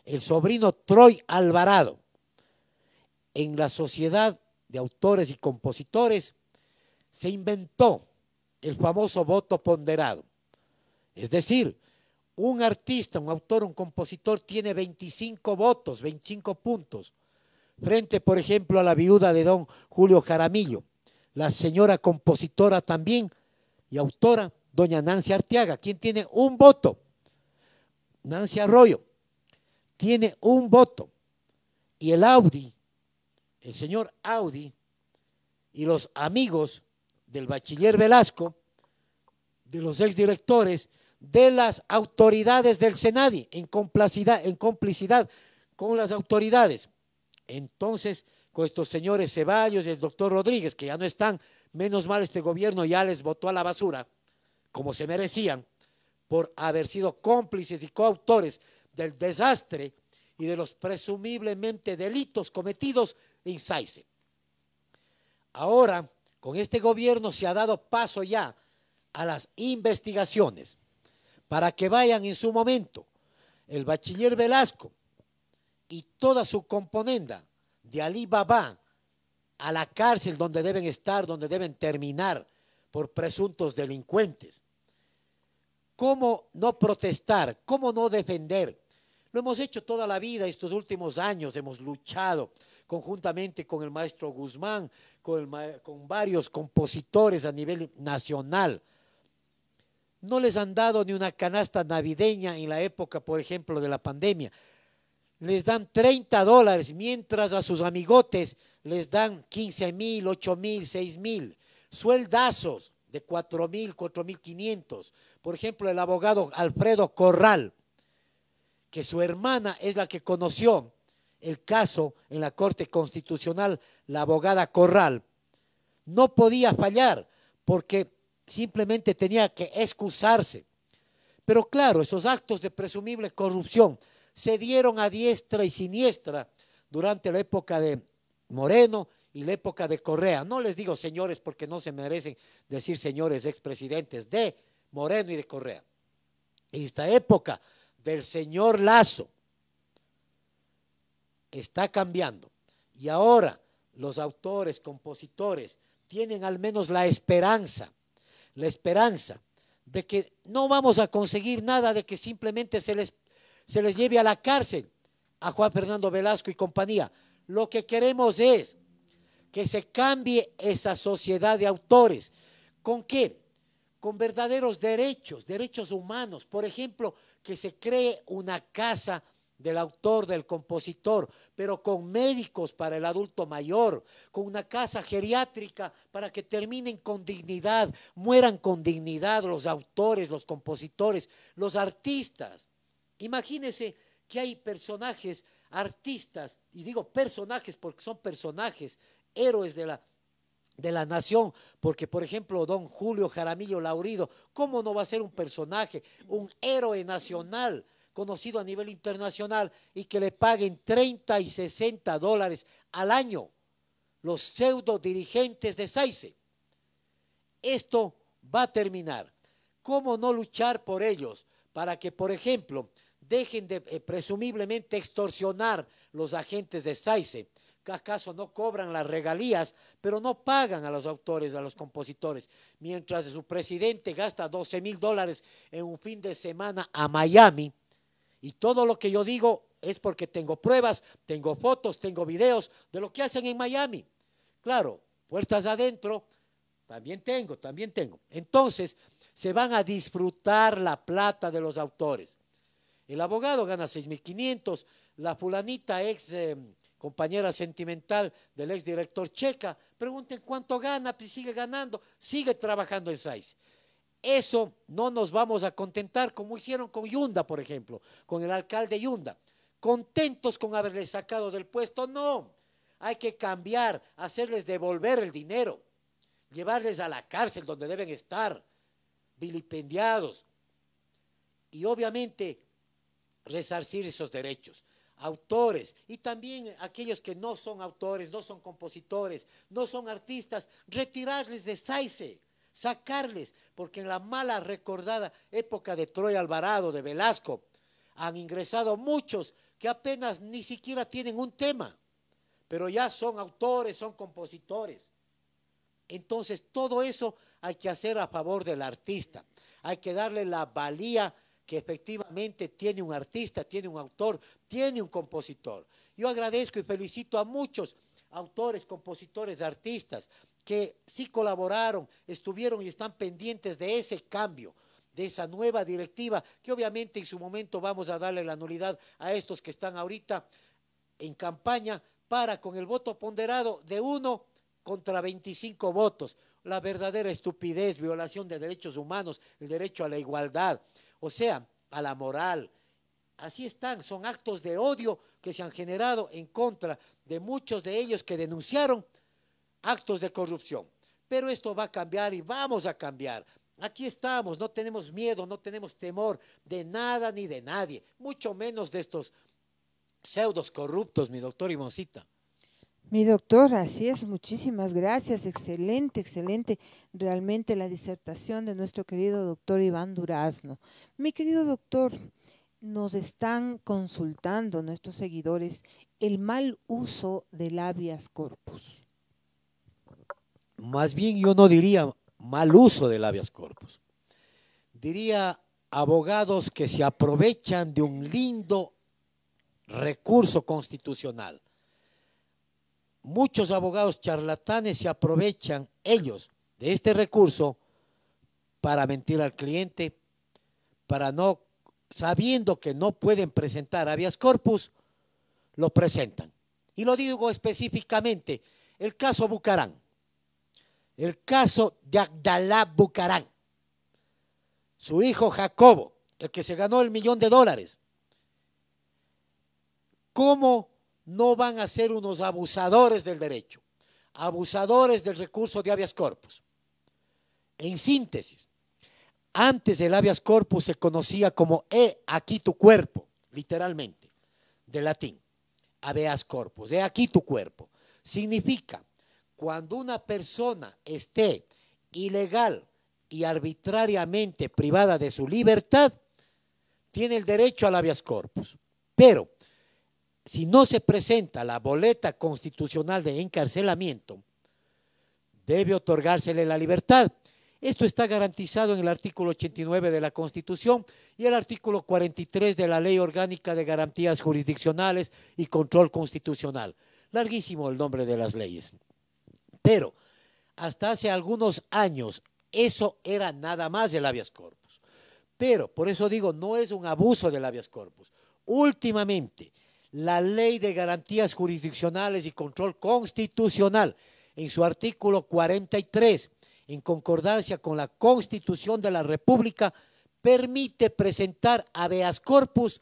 El sobrino Troy Alvarado, en la Sociedad de Autores y Compositores, se inventó el famoso voto ponderado. Es decir, un artista, un autor, un compositor tiene 25 votos, 25 puntos, frente, por ejemplo, a la viuda de don Julio Jaramillo, la señora compositora también y autora, doña Nancy Arteaga, quien tiene un voto. Nancy Arroyo tiene un voto. Y el Audi, el señor Audi y los amigos del bachiller Velasco, de los exdirectores, de las autoridades del Senadi, en complicidad con las autoridades. Entonces, con estos señores Ceballos y el doctor Rodríguez, que ya no están, menos mal este gobierno ya les botó a la basura, como se merecían, por haber sido cómplices y coautores del desastre y de los presumiblemente delitos cometidos en SAICE. Ahora, con este gobierno se ha dado paso ya a las investigaciones para que vayan en su momento el bachiller Velasco y toda su componenda de Alí Baba a la cárcel donde deben estar, donde deben terminar por presuntos delincuentes. ¿Cómo no protestar? ¿Cómo no defender? Lo hemos hecho toda la vida, estos últimos años hemos luchado conjuntamente con el maestro Guzmán, con varios compositores a nivel nacional. No les han dado ni una canasta navideña en la época, por ejemplo, de la pandemia. Les dan $30, mientras a sus amigotes les dan 15,000, 8,000, 6,000. Sueldazos de 4,000, 4,500. Por ejemplo, el abogado Alfredo Corral, que su hermana es la que conoció el caso en la Corte Constitucional, la abogada Corral, no podía fallar porque simplemente tenía que excusarse. Pero claro, esos actos de presumible corrupción se dieron a diestra y siniestra durante la época de Moreno y la época de Correa. No les digo señores porque no se merecen decir señores expresidentes, de Moreno y de Correa. En esta época del señor Lazo está cambiando y ahora los autores, compositores tienen al menos la esperanza de que no vamos a conseguir nada, de que simplemente se les lleve a la cárcel a Juan Fernando Velasco y compañía. Lo que queremos es que se cambie esa sociedad de autores. ¿Con qué? Con verdaderos derechos humanos. Por ejemplo, que se cree una casa del autor, del compositor, pero con médicos para el adulto mayor, con una casa geriátrica para que terminen con dignidad, mueran con dignidad los autores, los compositores, los artistas. Imagínense que hay personajes, artistas, y digo personajes porque son personajes, héroes de de la nación, porque por ejemplo don Julio Jaramillo Laurido, ¿cómo no va a ser un personaje, un héroe nacional, conocido a nivel internacional, y que le paguen 30 y 60 dólares al año los pseudo dirigentes de SAICE? Esto va a terminar. ¿Cómo no luchar por ellos para que, por ejemplo, dejen de presumiblemente extorsionar los agentes de SAICE? ¿Que acaso no cobran las regalías, pero no pagan a los autores, a los compositores? Mientras su presidente gasta 12,000 dólares en un fin de semana a Miami, y todo lo que yo digo es porque tengo pruebas, tengo fotos, tengo videos de lo que hacen en Miami. Claro, puertas adentro, también tengo. Entonces, se van a disfrutar la plata de los autores. El abogado gana 6,500, la fulanita ex compañera sentimental del exdirector Checa, pregunten cuánto gana, pues sigue ganando, sigue trabajando en SAICE. Eso no nos vamos a contentar como hicieron con Yunda, por ejemplo, con el alcalde Yunda. ¿Contentos con haberles sacado del puesto? No, hay que cambiar, hacerles devolver el dinero, llevarles a la cárcel donde deben estar, vilipendiados, y obviamente resarcir esos derechos. Autores y también aquellos que no son autores, no son compositores, no son artistas, retirarles de SAICE, sacarles, porque en la mala recordada época de Troy Alvarado, de Velasco, han ingresado muchos que apenas ni siquiera tienen un tema, pero ya son autores, son compositores. Entonces, todo eso hay que hacer a favor del artista, hay que darle la valía que efectivamente tiene un artista, tiene un autor, tiene un compositor. Yo agradezco y felicito a muchos autores, compositores, artistas que sí colaboraron, estuvieron y están pendientes de ese cambio, de esa nueva directiva, que obviamente en su momento vamos a darle la nulidad a estos que están ahorita en campaña para, con el voto ponderado de 1 contra 25 votos, la verdadera estupidez, violación de derechos humanos, el derecho a la igualdad, o sea, a la moral. Así están, son actos de odio que se han generado en contra de muchos de ellos que denunciaron actos de corrupción. Pero esto va a cambiar y vamos a cambiar. Aquí estamos, no tenemos miedo, no tenemos temor de nada ni de nadie, mucho menos de estos pseudos corruptos, mi doctor Imoncita. Mi doctor, así es, muchísimas gracias, excelente, excelente, realmente la disertación de nuestro querido doctor Iván Durazno. Mi querido doctor, nos están consultando nuestros seguidores el mal uso del habeas corpus. Más bien yo no diría mal uso del habeas corpus, diría abogados que se aprovechan de un lindo recurso constitucional. Muchos abogados charlatanes se aprovechan ellos de este recurso para mentir al cliente, para no, sabiendo que no pueden presentar habeas corpus, lo presentan. Y lo digo específicamente, el caso Bucarán, el caso de Abdalá Bucarán, su hijo Jacobo, el que se ganó el $1.000.000. ¿Cómo no van a ser unos abusadores del derecho, abusadores del recurso de habeas corpus? En síntesis, antes el habeas corpus se conocía como aquí tu cuerpo, literalmente, de latín, habeas corpus, aquí tu cuerpo. Significa, cuando una persona esté ilegal y arbitrariamente privada de su libertad, tiene el derecho al habeas corpus. Pero si no se presenta la boleta constitucional de encarcelamiento, debe otorgársele la libertad. Esto está garantizado en el artículo 89 de la Constitución y el artículo 43 de la Ley Orgánica de Garantías Jurisdiccionales y Control Constitucional. Larguísimo el nombre de las leyes. Pero hasta hace algunos años eso era nada más el habeas corpus. Pero, por eso digo, no es un abuso del habeas corpus. Últimamente, la Ley de Garantías Jurisdiccionales y Control Constitucional, en su artículo 43, en concordancia con la Constitución de la República, permite presentar habeas corpus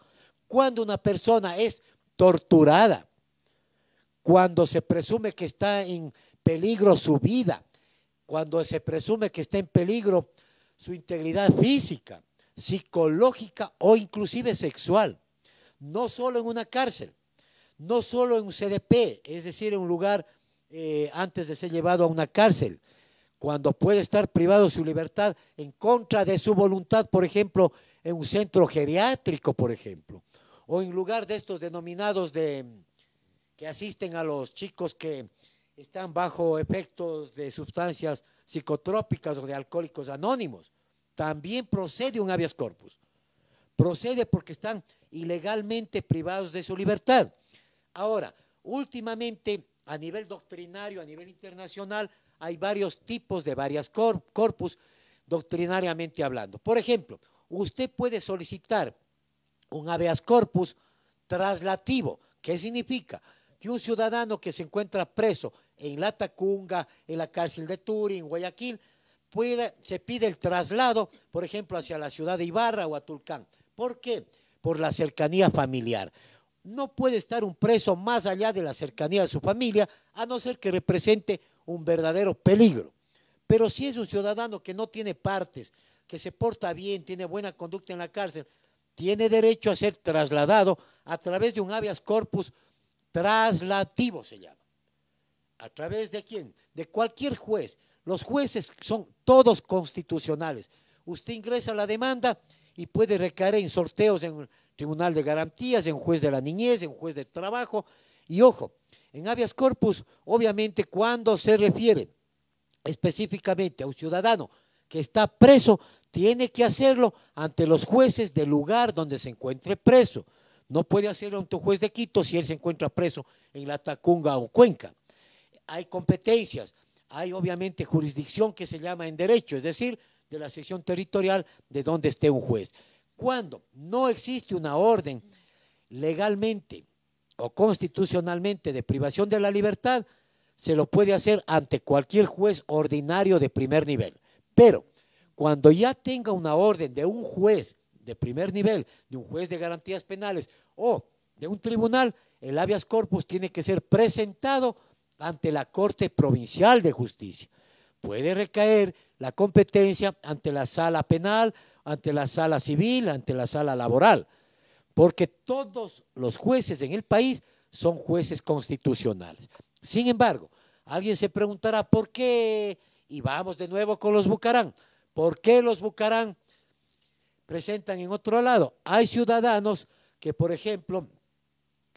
cuando una persona es torturada, cuando se presume que está en peligro su vida, cuando se presume que está en peligro su integridad física, psicológica o inclusive sexual. No solo en una cárcel, no solo en un CDP, es decir, en un lugar antes de ser llevado a una cárcel, cuando puede estar privado de su libertad en contra de su voluntad, por ejemplo, en un centro geriátrico, por ejemplo, o en lugar de estos denominados que asisten a los chicos que están bajo efectos de sustancias psicotrópicas o de alcohólicos anónimos. También procede un habeas corpus. Procede porque están ilegalmente privados de su libertad. Ahora, últimamente, a nivel doctrinario, a nivel internacional, hay varios tipos de varias corpus, doctrinariamente hablando. Por ejemplo, usted puede solicitar un habeas corpus traslativo. ¿Qué significa? Que un ciudadano que se encuentra preso en La Tacunga, en la cárcel de Turi, en Guayaquil, se pide el traslado, por ejemplo, hacia la ciudad de Ibarra o a Tulcán. ¿Por qué? Por la cercanía familiar. No puede estar un preso más allá de la cercanía de su familia, a no ser que represente un verdadero peligro. Pero si es un ciudadano que no tiene partes, que se porta bien, tiene buena conducta en la cárcel, tiene derecho a ser trasladado a través de un habeas corpus traslativo, se llama. ¿A través de quién? De cualquier juez. Los jueces son todos constitucionales. Usted ingresa la demanda y puede recaer en sorteos en el Tribunal de Garantías, en un juez de la niñez, en un juez de trabajo. Y ojo, en habeas corpus, obviamente, cuando se refiere específicamente a un ciudadano que está preso, tiene que hacerlo ante los jueces del lugar donde se encuentre preso. No puede hacerlo ante un juez de Quito si él se encuentra preso en La Tacunga o Cuenca. Hay competencias, hay obviamente jurisdicción que se llama en derecho, es decir, de la sección territorial de donde esté un juez. Cuando no existe una orden legalmente o constitucionalmente de privación de la libertad, se lo puede hacer ante cualquier juez ordinario de primer nivel. Pero cuando ya tenga una orden de un juez de primer nivel, de un juez de garantías penales o de un tribunal, el habeas corpus tiene que ser presentado ante la Corte Provincial de Justicia. Puede recaer la competencia ante la sala penal, ante la sala civil, ante la sala laboral, porque todos los jueces en el país son jueces constitucionales. Sin embargo, alguien se preguntará ¿por qué? Y vamos de nuevo con los Bucarán. ¿Por qué los Bucarán presentan en otro lado? Hay ciudadanos que, por ejemplo,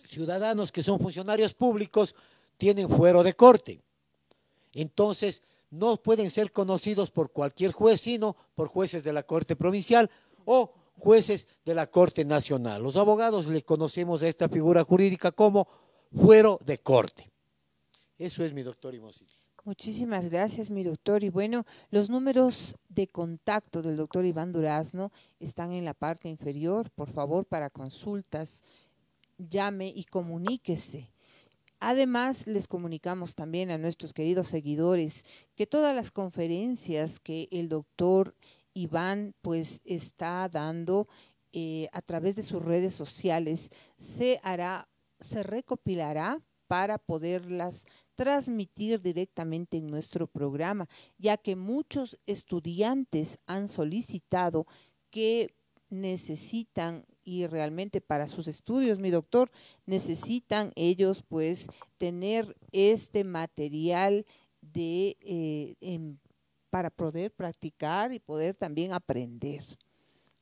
ciudadanos que son funcionarios públicos tienen fuero de corte. Entonces, no pueden ser conocidos por cualquier juez, sino por jueces de la Corte Provincial o jueces de la Corte Nacional. Los abogados le conocemos a esta figura jurídica como fuero de corte. Eso es, mi doctor Imoncito. Muchísimas gracias, mi doctor. Y bueno, los números de contacto del doctor Iván Durazno están en la parte inferior. Por favor, para consultas, llame y comuníquese. Además, les comunicamos también a nuestros queridos seguidores que todas las conferencias que el doctor Iván pues está dando a través de sus redes sociales se recopilará para poderlas transmitir directamente en nuestro programa, ya que muchos estudiantes han solicitado que necesitan y realmente para sus estudios, mi doctor, necesitan ellos pues tener este material para poder practicar y poder también aprender.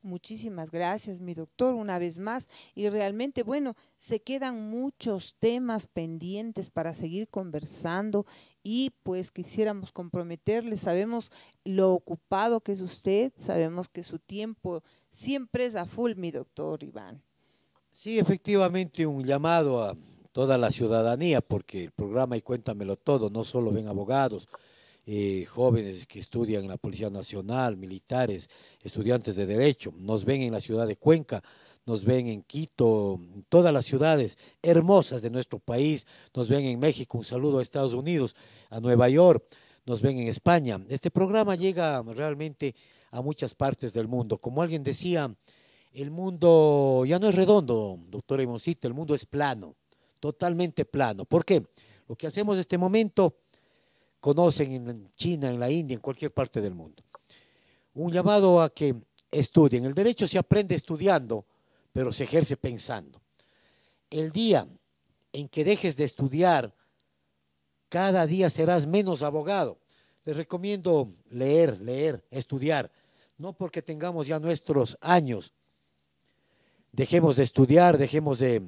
Muchísimas gracias, mi doctor, una vez más. Y realmente, bueno, se quedan muchos temas pendientes para seguir conversando y pues quisiéramos comprometerle. Sabemos lo ocupado que es usted, sabemos que su tiempo siempre es a full, mi doctor Iván. Sí, efectivamente, un llamado a toda la ciudadanía, porque el programa y Cuéntamelo Todo no solo ven abogados, jóvenes que estudian en la Policía Nacional, militares, estudiantes de Derecho, nos ven en la ciudad de Cuenca, nos ven en Quito, en todas las ciudades hermosas de nuestro país, nos ven en México, un saludo a Estados Unidos, a Nueva York, nos ven en España. Este programa llega realmente a muchas partes del mundo. Como alguien decía, el mundo ya no es redondo, doctora Imoncito, el mundo es plano, totalmente plano. ¿Por qué? Lo que hacemos en este momento conocen en China, en la India, en cualquier parte del mundo. Un llamado a que estudien. El derecho se aprende estudiando, pero se ejerce pensando. El día en que dejes de estudiar, cada día serás menos abogado. Les recomiendo leer, estudiar. No porque tengamos ya nuestros años, dejemos de estudiar, dejemos de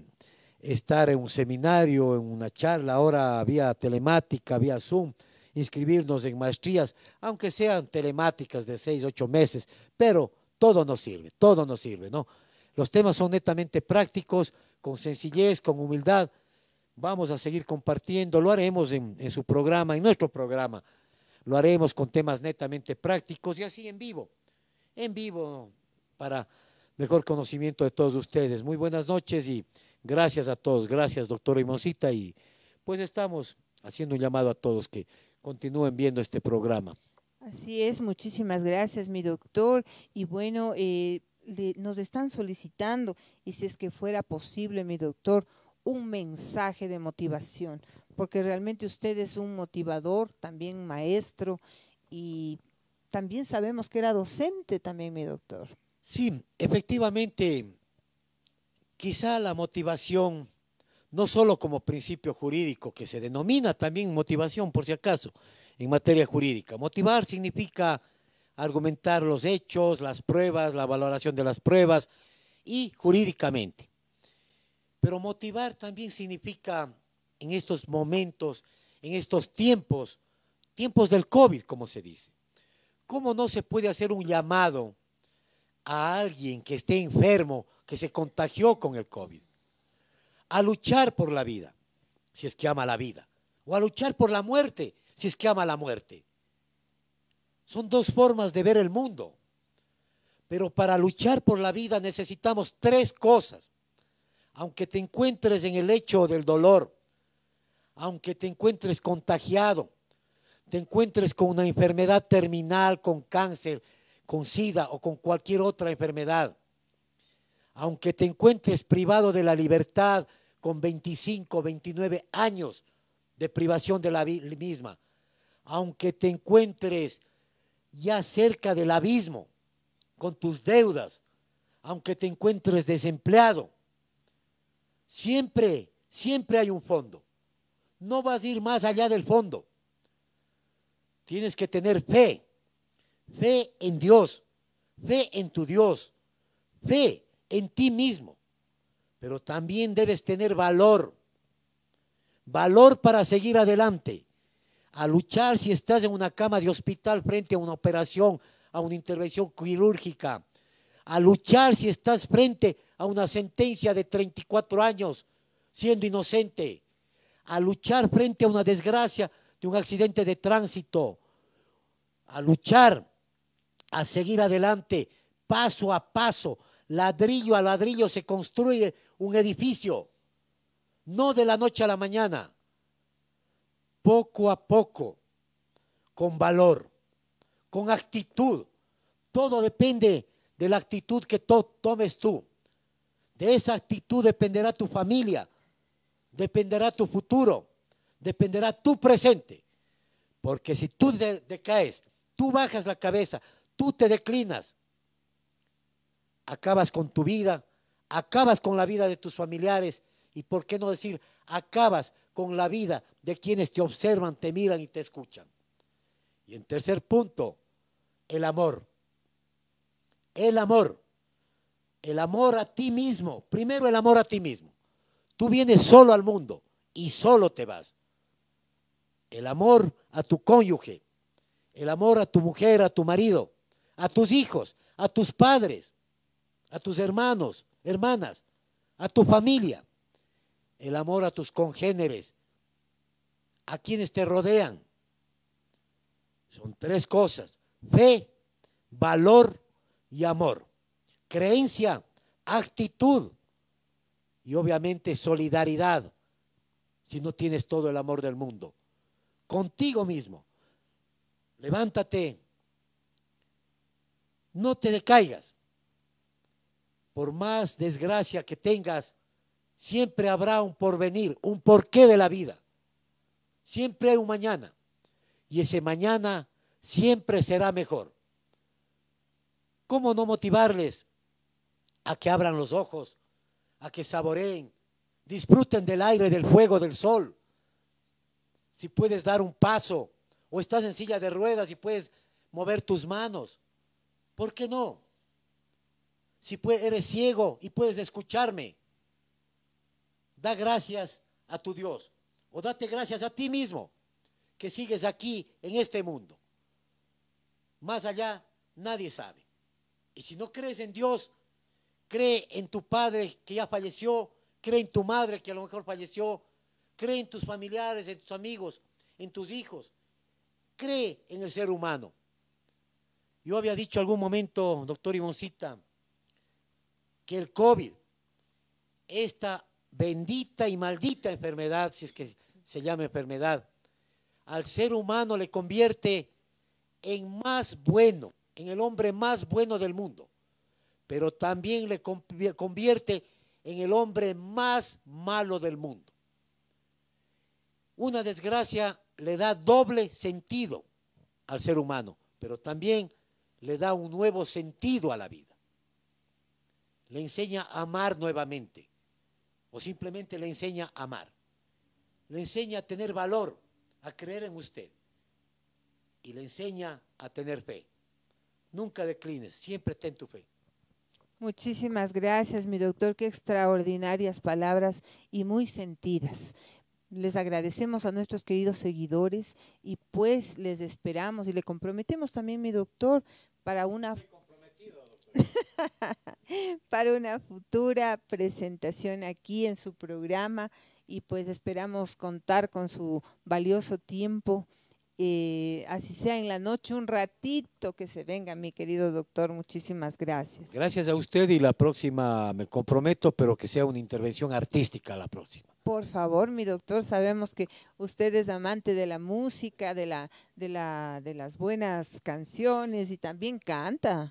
estar en un seminario, en una charla, ahora vía telemática, vía Zoom, inscribirnos en maestrías, aunque sean telemáticas de 6, 8 meses, pero todo nos sirve, ¿no? Los temas son netamente prácticos, con sencillez, con humildad. Vamos a seguir compartiendo, lo haremos en su programa, en nuestro programa, lo haremos con temas netamente prácticos y así en vivo para mejor conocimiento de todos ustedes. Muy buenas noches y gracias a todos, gracias doctora Imoncita, y pues estamos haciendo un llamado a todos que continúen viendo este programa. Así es, muchísimas gracias, mi doctor. Y bueno, nos están solicitando, y si es que fuera posible, mi doctor, un mensaje de motivación, porque realmente usted es un motivador, también maestro, y también sabemos que era docente también, mi doctor. Sí, efectivamente, quizá la motivación, no solo como principio jurídico, que se denomina también motivación, por si acaso, en materia jurídica. Motivar significa argumentar los hechos, las pruebas, la valoración de las pruebas y jurídicamente. Pero motivar también significa en estos momentos, en estos tiempos del COVID, como se dice. ¿Cómo no se puede hacer un llamado a alguien que esté enfermo, que se contagió con el COVID, a luchar por la vida, si es que ama la vida, o a luchar por la muerte, si es que ama la muerte? Son dos formas de ver el mundo, pero para luchar por la vida necesitamos tres cosas. Aunque te encuentres en el lecho del dolor, aunque te encuentres contagiado, te encuentres con una enfermedad terminal, con cáncer, con SIDA o con cualquier otra enfermedad, aunque te encuentres privado de la libertad con 25, 29 años de privación de la misma, aunque te encuentres ya cerca del abismo con tus deudas, aunque te encuentres desempleado, siempre hay un fondo. No vas a ir más allá del fondo. Tienes que tener fe en Dios, fe en tu Dios, fe en ti mismo, pero también debes tener valor para seguir adelante, a luchar si estás en una cama de hospital frente a una operación, a una intervención quirúrgica, a luchar si estás frente a una sentencia de 34 años siendo inocente, a luchar frente a una desgracia de un accidente de tránsito, a luchar, a seguir adelante, paso a paso, ladrillo a ladrillo se construye un edificio, no de la noche a la mañana, poco a poco, con valor, con actitud. Todo depende de la actitud que tomes tú. De esa actitud dependerá tu familia, dependerá tu futuro, dependerá tu presente. Porque si tú decaes, tú bajas la cabeza, tú te declinas, acabas con tu vida, acabas con la vida de tus familiares y, ¿por qué no decir, acabas con la vida de quienes te observan, te miran y te escuchan? Y en tercer punto, el amor. El amor a ti mismo. Primero el amor a ti mismo. Tú vienes solo al mundo y solo te vas. El amor a tu cónyuge, el amor a tu mujer, a tu marido, a tus hijos, a tus padres, a tus hermanos, hermanas, a tu familia. El amor a tus congéneres, a quienes te rodean. Son tres cosas: fe, valor y amor. Creencia, actitud y obviamente solidaridad, si no tienes todo el amor del mundo. Contigo mismo. Levántate. No te decaigas. Por más desgracia que tengas, siempre habrá un porvenir, un porqué de la vida. Siempre hay un mañana. y ese mañana siempre será mejor. ¿Cómo no motivarles a que abran los ojos, a que saboreen, disfruten del aire, del fuego, del sol? Si puedes dar un paso o estás en silla de ruedas y puedes mover tus manos, ¿por qué no? Si eres ciego y puedes escucharme, da gracias a tu Dios o date gracias a ti mismo que sigues aquí en este mundo. Más allá nadie sabe. Y si no crees en Dios, cree en tu padre que ya falleció, cree en tu madre que a lo mejor falleció, cree en tus familiares, en tus amigos, en tus hijos, cree en el ser humano. Yo había dicho algún momento, doctor Ivoncita, que el COVID, esta bendita y maldita enfermedad, si es que se llama enfermedad, al ser humano le convierte en más bueno, en el hombre más bueno del mundo, pero también le convierte en el hombre más malo del mundo. Una desgracia le da doble sentido al ser humano, pero también le da un nuevo sentido a la vida. Le enseña a amar nuevamente, o simplemente le enseña a amar. Le enseña a tener valor, a creer en usted, y le enseña a tener fe. Nunca declines, siempre ten tu fe. Muchísimas gracias, mi doctor, qué extraordinarias palabras y muy sentidas. Les agradecemos a nuestros queridos seguidores y pues les esperamos y le comprometemos también, mi doctor, para una para una futura presentación aquí en su programa y pues esperamos contar con su valioso tiempo, así sea en la noche, un ratito que se venga, mi querido doctor. Muchísimas gracias. Gracias a usted y la próxima me comprometo, pero que sea una intervención artística la próxima. Por favor, mi doctor, sabemos que usted es amante de la música, de las buenas canciones y también canta.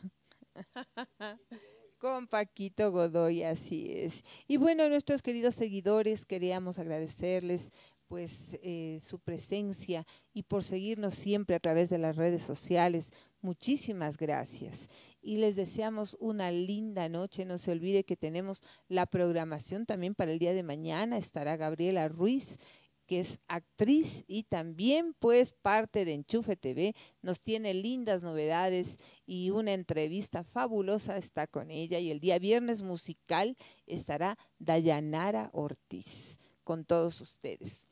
Con Paquito Godoy, así es. Y bueno, nuestros queridos seguidores, queríamos agradecerles pues su presencia y por seguirnos siempre a través de las redes sociales. Muchísimas gracias. Y les deseamos una linda noche. No se olvide que tenemos la programación también para el día de mañana. Estará Gabriela Ruiz, que es actriz y también pues parte de Enchufe TV, nos tiene lindas novedades y una entrevista fabulosa está con ella. Y el día viernes musical estará Dayanara Ortiz con todos ustedes.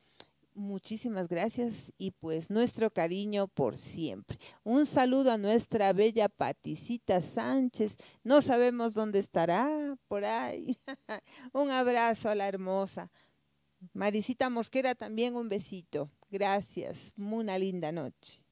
Muchísimas gracias y pues nuestro cariño por siempre. Un saludo a nuestra bella Paticita Sánchez, no sabemos dónde estará, por ahí. Un abrazo a la hermosa Marisita Mosquera, también un besito. Gracias, una linda noche.